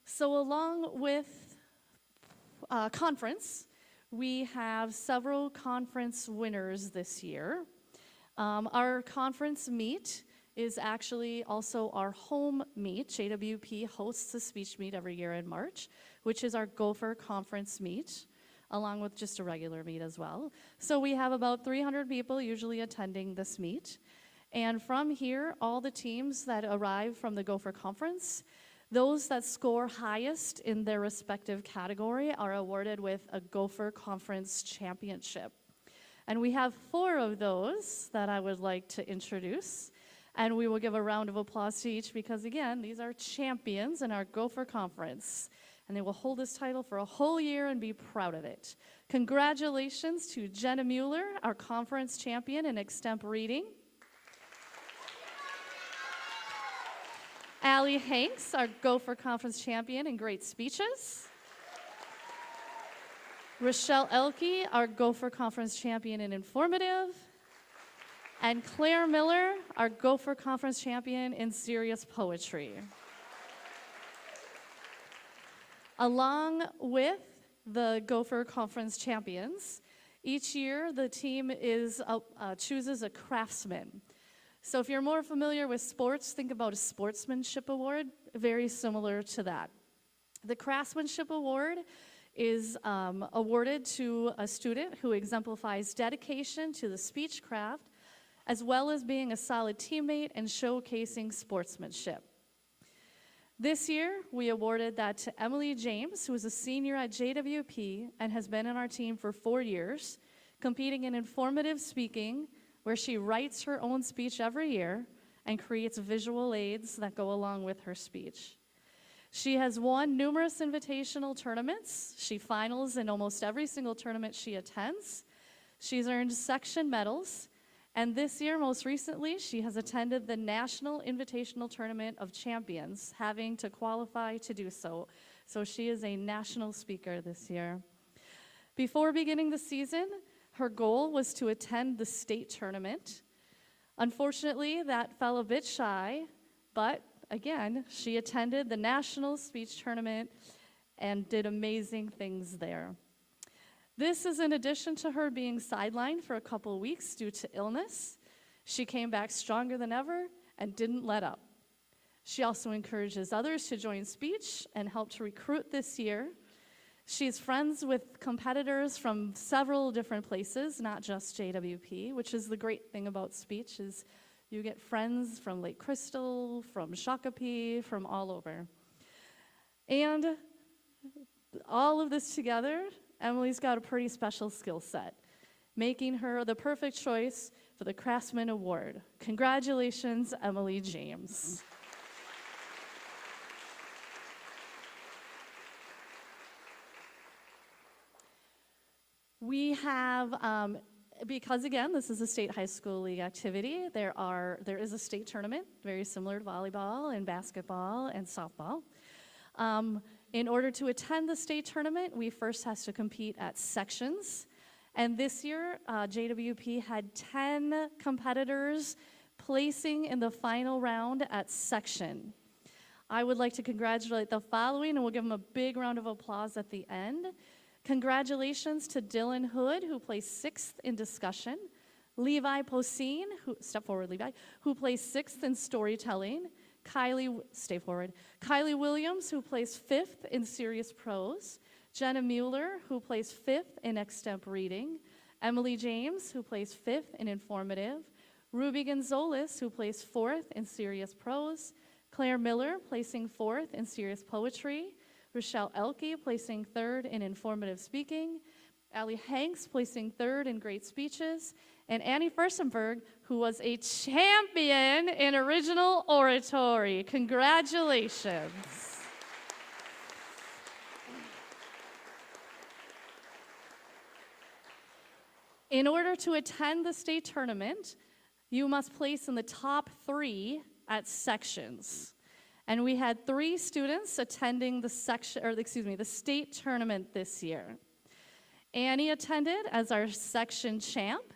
S9: So along with conference, we have several conference winners this year. Our conference meet is actually also our home meet. JWP hosts a speech meet every year in March, which is our Gopher Conference meet, along with just a regular meet as well. So we have about 300 people usually attending this meet. And from here, all the teams that arrive from the Gopher Conference, those that score highest in their respective category are awarded with a Gopher Conference Championship. And we have 4 of those that I would like to introduce. And we will give a round of applause to each because, again, these are champions in our Gopher Conference. And they will hold this title for a whole year and be proud of it. Congratulations to Jenna Mueller, our conference champion in extemp reading. Allie Hanks, our Gopher Conference champion in great speeches. Rochelle Elke, our Gopher Conference champion in informative. And Claire Miller, our Gopher Conference champion in serious poetry. Along with the Gopher Conference champions, each year the team chooses a craftsman. So if you're more familiar with sports, think about a sportsmanship award, very similar to that. The craftsmanship award is awarded to a student who exemplifies dedication to the speech craft, as well as being a solid teammate and showcasing sportsmanship. This year, we awarded that to Emily James, who is a senior at JWP and has been in our team for 4 years, competing in informative speaking, where she writes her own speech every year and creates visual aids that go along with her speech. She has won numerous invitational tournaments. She finals in almost every single tournament she attends. She's earned section medals. And this year, most recently, she has attended the National Invitational Tournament of Champions, having to qualify to do so. So she is a national speaker this year. Before beginning the season, her goal was to attend the state tournament. Unfortunately, that fell a bit shy, but again, she attended the national speech tournament and did amazing things there. This is in addition to her being sidelined for a couple weeks due to illness. She came back stronger than ever and didn't let up. She also encourages others to join speech and helped to recruit this year. She's friends with competitors from several different places, not just JWP, which is the great thing about speech is you get friends from Lake Crystal, from Shakopee, from all over. And all of this together, Emily's got a pretty special skill set, making her the perfect choice for the Craftsman Award. Congratulations, Emily James. We have, because again, this is a state high school league activity, there is a state tournament, very similar to volleyball and basketball and softball. In order to attend the state tournament, we first have to compete at sections. And this year, JWP had 10 competitors placing in the final round at section. I would like to congratulate the following, and we'll give them a big round of applause at the end. Congratulations to Dylan Hood, who placed 6th in discussion. Levi Poseen, step forward, Levi, who placed 6th in storytelling. Stay forward. Kylie Williams, who placed 5th in serious prose. Jenna Mueller, who placed 5th in extemp reading. Emily James, who placed 5th in informative. Ruby Gonzalez, who placed 4th in serious prose. Claire Miller, placing 4th in serious poetry. Rochelle Elke, placing 3rd in informative speaking. Allie Hanks, placing 3rd in great speeches. And Annie Furstenberg, who was a champion in original oratory. Congratulations. In order to attend the state tournament, you must place in the top 3 at sections. And we had 3 students attending the state tournament this year. Annie attended as our section champ,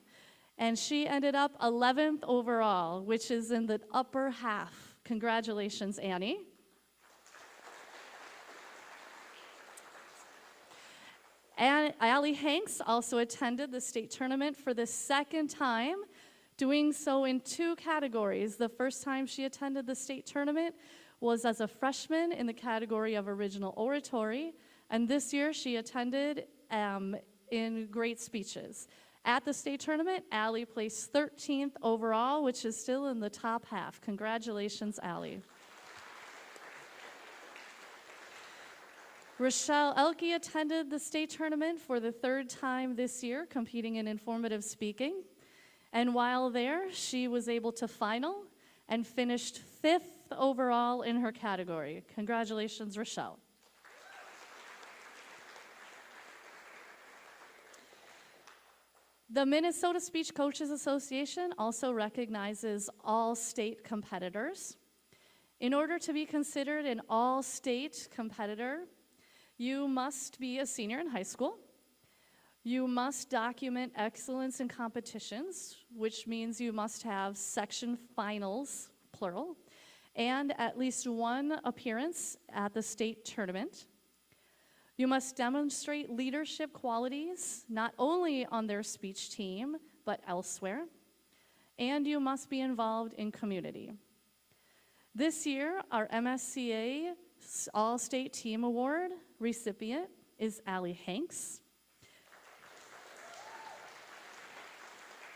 S9: and she ended up 11th overall, which is in the upper half. Congratulations, Annie. And Allie Hanks also attended the state tournament for the 2nd time, doing so in 2 categories. The first time she attended the state tournament was as a freshman in the category of original oratory, and this year she attended in great speeches. At the state tournament, Allie placed 13th overall, which is still in the top half. Congratulations, Allie. Rochelle Elke attended the state tournament for the 3rd time this year, competing in informative speaking. And while there, she was able to final and finished 5th overall in her category. Congratulations, Rochelle. The Minnesota Speech Coaches Association also recognizes all state competitors. In order to be considered an all-state competitor, you must be a senior in high school. You must document excellence in competitions, which means you must have section finals, plural, and at least one appearance at the state tournament. You must demonstrate leadership qualities, not only on their speech team, but elsewhere. And you must be involved in community. This year, our MSCA All-State Team Award recipient is Allie Hanks.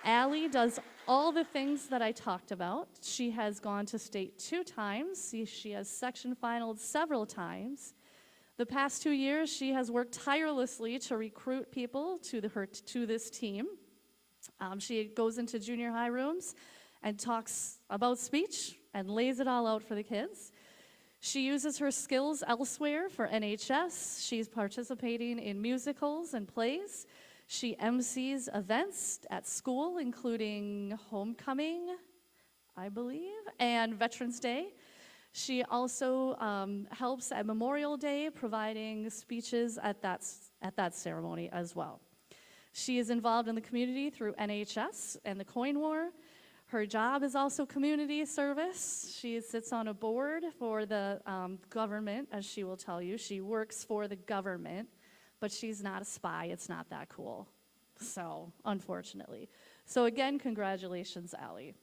S9: Allie does all the things that I talked about. She has gone to state 2 times. She has section finaled several times. The past 2 years, she has worked tirelessly to recruit people to this team. She goes into junior high rooms and talks about speech and lays it all out for the kids. She uses her skills elsewhere for NHS. She's participating in musicals and plays. She MCs events at school, including homecoming, I believe, and Veterans Day. She also helps at Memorial Day, providing speeches at that ceremony as well. She is involved in the community through NHS and the Coin War. Her job is also community service. She sits on a board for the government, as she will tell you. She works for the government, but she's not a spy. It's not that cool. So, unfortunately. So again, congratulations, Allie.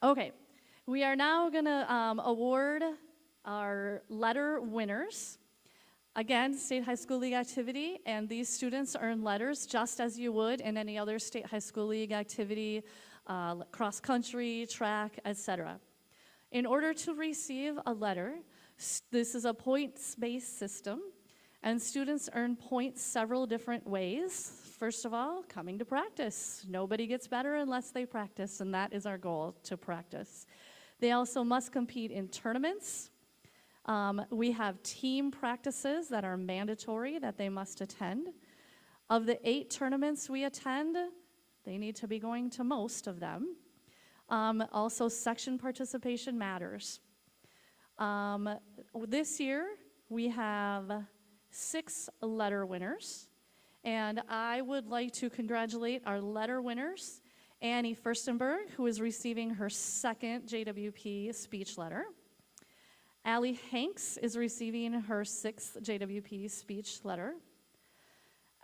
S9: Okay, we are now going to award our letter winners. Again, State High School League activity, and these students earn letters just as you would in any other State High School League activity, cross-country, track, etc. In order to receive a letter, this is a points-based system, and students earn points several different ways. First of all, coming to practice. Nobody gets better unless they practice, and that is our goal, to practice. They also must compete in tournaments. We have team practices that are mandatory that they must attend. Of the 8 tournaments we attend, they need to be going to most of them. Also, section participation matters. This year, we have 6 letter winners, and I would like to congratulate our letter winners, Annie Furstenberg, who is receiving her 2nd JWP speech letter. Allie Hanks is receiving her 6th JWP speech letter.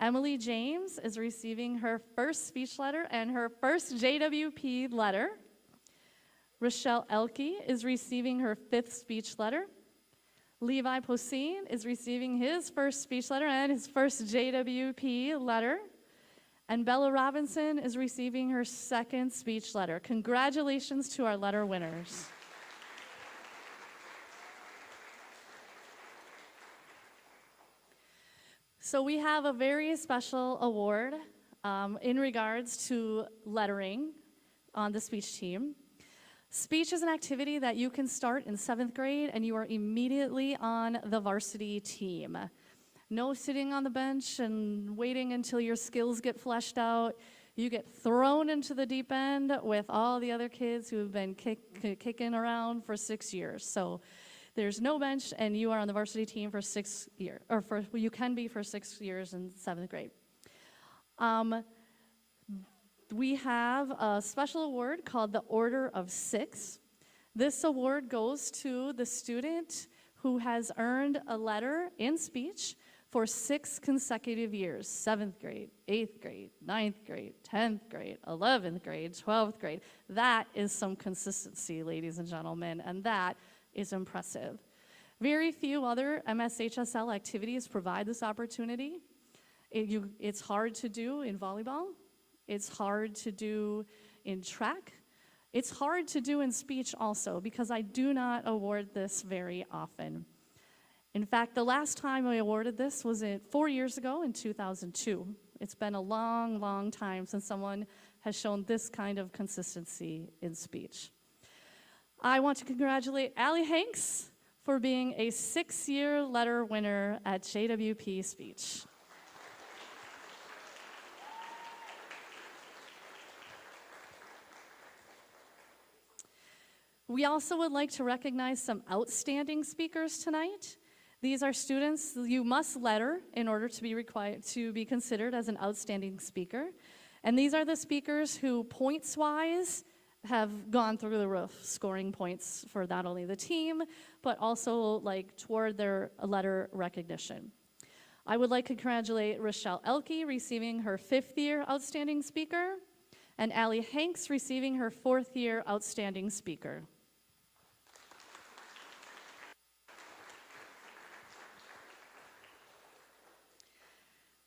S9: Emily James is receiving her 1st speech letter and her 1st JWP letter. Rochelle Elke is receiving her 5th speech letter. Levi Poseen is receiving his 1st speech letter and his 1st JWP letter. And Bella Robinson is receiving her 2nd speech letter. Congratulations to our letter winners. So we have a very special award in regards to lettering on the speech team. Speech is an activity that you can start in 7th grade and you are immediately on the varsity team. No sitting on the bench and waiting until your skills get fleshed out. You get thrown into the deep end with all the other kids who have been kicking around for 6 years. So there's no bench, and you are on the varsity team for 6 years, or you can be for 6 years in 7th grade. We have a special award called the Order of 6. This award goes to the student who has earned a letter in speech for 6 consecutive years: 7th grade, 8th grade, 9th grade, 10th grade, 11th grade, 12th grade. That is some consistency, ladies and gentlemen, and that is impressive. Very few other MSHSL activities provide this opportunity. It's hard to do in volleyball. It's hard to do in track. It's hard to do in speech also, because I do not award this very often. In fact, the last time I awarded this was 4 years ago in 2002. It's been a long, long time since someone has shown this kind of consistency in speech. I want to congratulate Allie Hanks for being a 6-year letter winner at JWP Speech. We also would like to recognize some outstanding speakers tonight. These are students you must letter in order to be required to be considered as an outstanding speaker. And these are the speakers who, points-wise, have gone through the roof, scoring points for not only the team, but also like toward their letter recognition. I would like to congratulate Rochelle Elke receiving her 5th year Outstanding Speaker, and Allie Hanks receiving her 4th year Outstanding Speaker.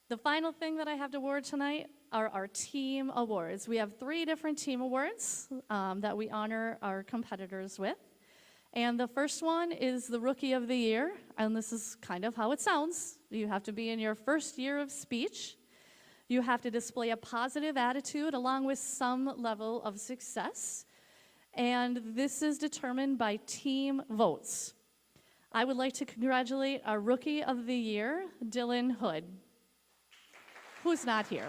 S9: The final thing that I have to award tonight are our team awards. We have 3 different team awards that we honor our competitors with. And the first one is the Rookie of the Year, and this is kind of how it sounds. You have to be in your 1st year of speech. You have to display a positive attitude along with some level of success. And this is determined by team votes. I would like to congratulate our Rookie of the Year, Dylan Hood, who's not here.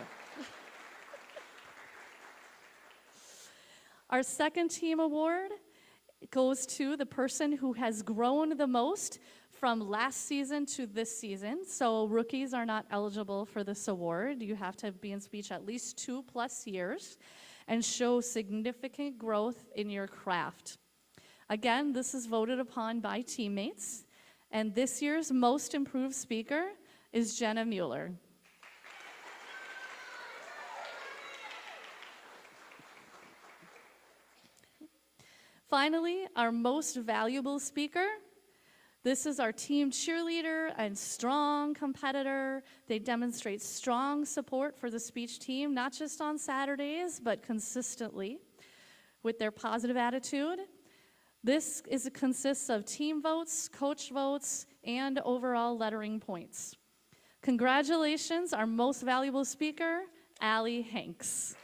S9: Our second team award goes to the person who has grown the most from last season to this season. So rookies are not eligible for this award. You have to be in speech at least 2+ years and show significant growth in your craft. Again, this is voted upon by teammates. And this year's most improved speaker is Jenna Mueller. Finally, our most valuable speaker. This is our team cheerleader and strong competitor. They demonstrate strong support for the speech team, not just on Saturdays, but consistently with their positive attitude. This consists of team votes, coach votes, and overall lettering points. Congratulations, our most valuable speaker, Allie Hanks.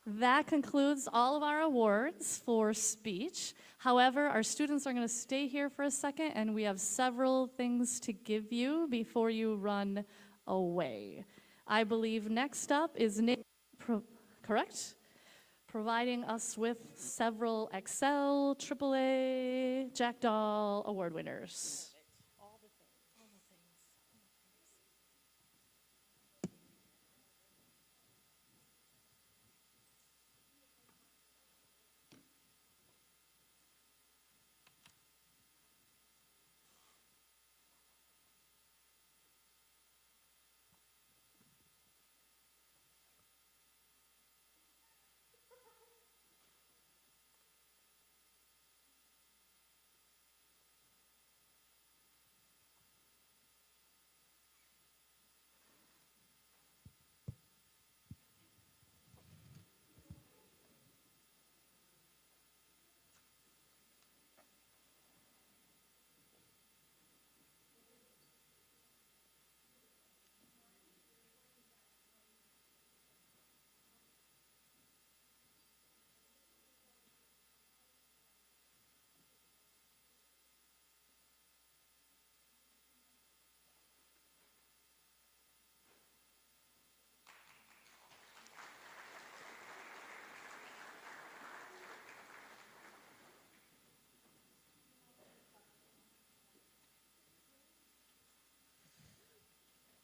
S9: That concludes all of our awards for speech. However, our students are going to stay here for a second, and we have several things to give you before you run away. I believe next up is Nick, correct? Providing us with several Excel, AAA, Jackdaw award winners.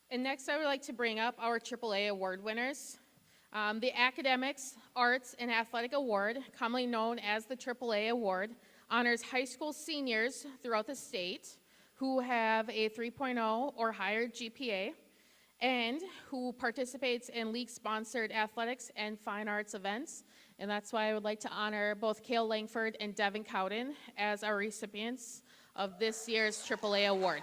S1: And next, I would like to bring up our AAA award winners. The Academics, Arts, and Athletic Award, commonly known as the AAA Award, honors high school seniors throughout the state who have a 3.0 or higher GPA and who participates in league-sponsored athletics and fine arts events. And that's why I would like to honor both Kale Langford and Devin Cowden as our recipients of this year's AAA Award.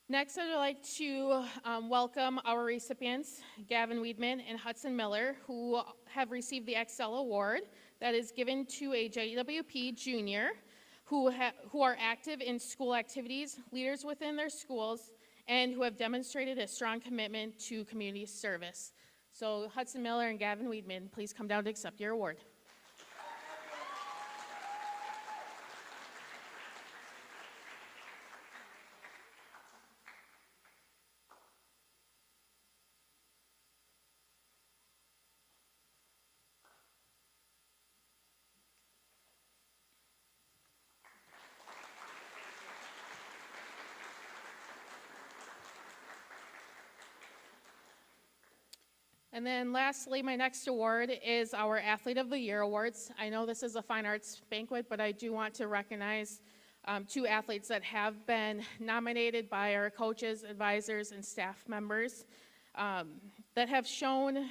S1: Next, I'd like to welcome our recipients, Gavin Weedman and Hudson Miller, who have received the Excel Award that is given to a JWP junior who are active in school activities, leaders within their schools, and who have demonstrated a strong commitment to community service. So Hudson Miller and Gavin Weedman, please come down to accept your award. And then lastly, my next award is our Athlete of the Year Awards. I know this is a fine arts banquet, but I do want to recognize two athletes that have been nominated by our coaches, advisors, and staff members that have shown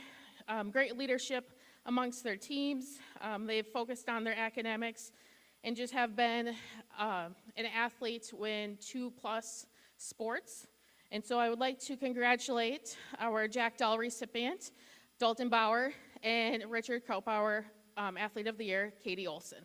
S1: great leadership amongst their teams. They've focused on their academics and just have been an athlete in 2+ sports. And so I would like to congratulate our Jack Dahl recipient, Dalton Bauer, and Richard Kopauer, Athlete of the Year, Katie Olson.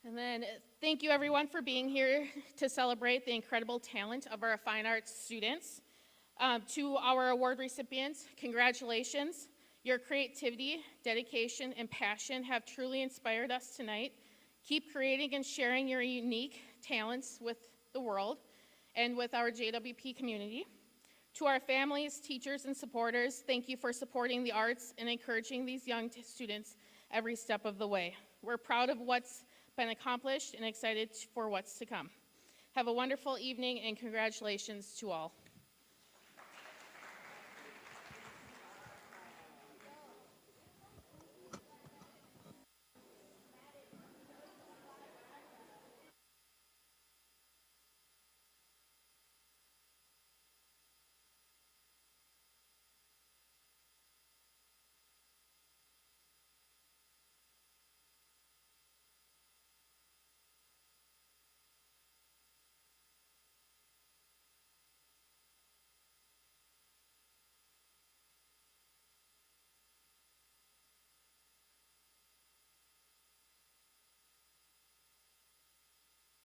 S1: And then thank you everyone for being here to celebrate the incredible talent of our fine arts students. To our award recipients, congratulations. Your creativity, dedication, and passion have truly inspired us tonight. Keep creating and sharing your unique talents with the world and with our JWP community. To our families, teachers, and supporters, thank you for supporting the arts and encouraging these young students every step of the way. We're proud of what's been accomplished and excited for what's to come. Have a wonderful evening and congratulations to all.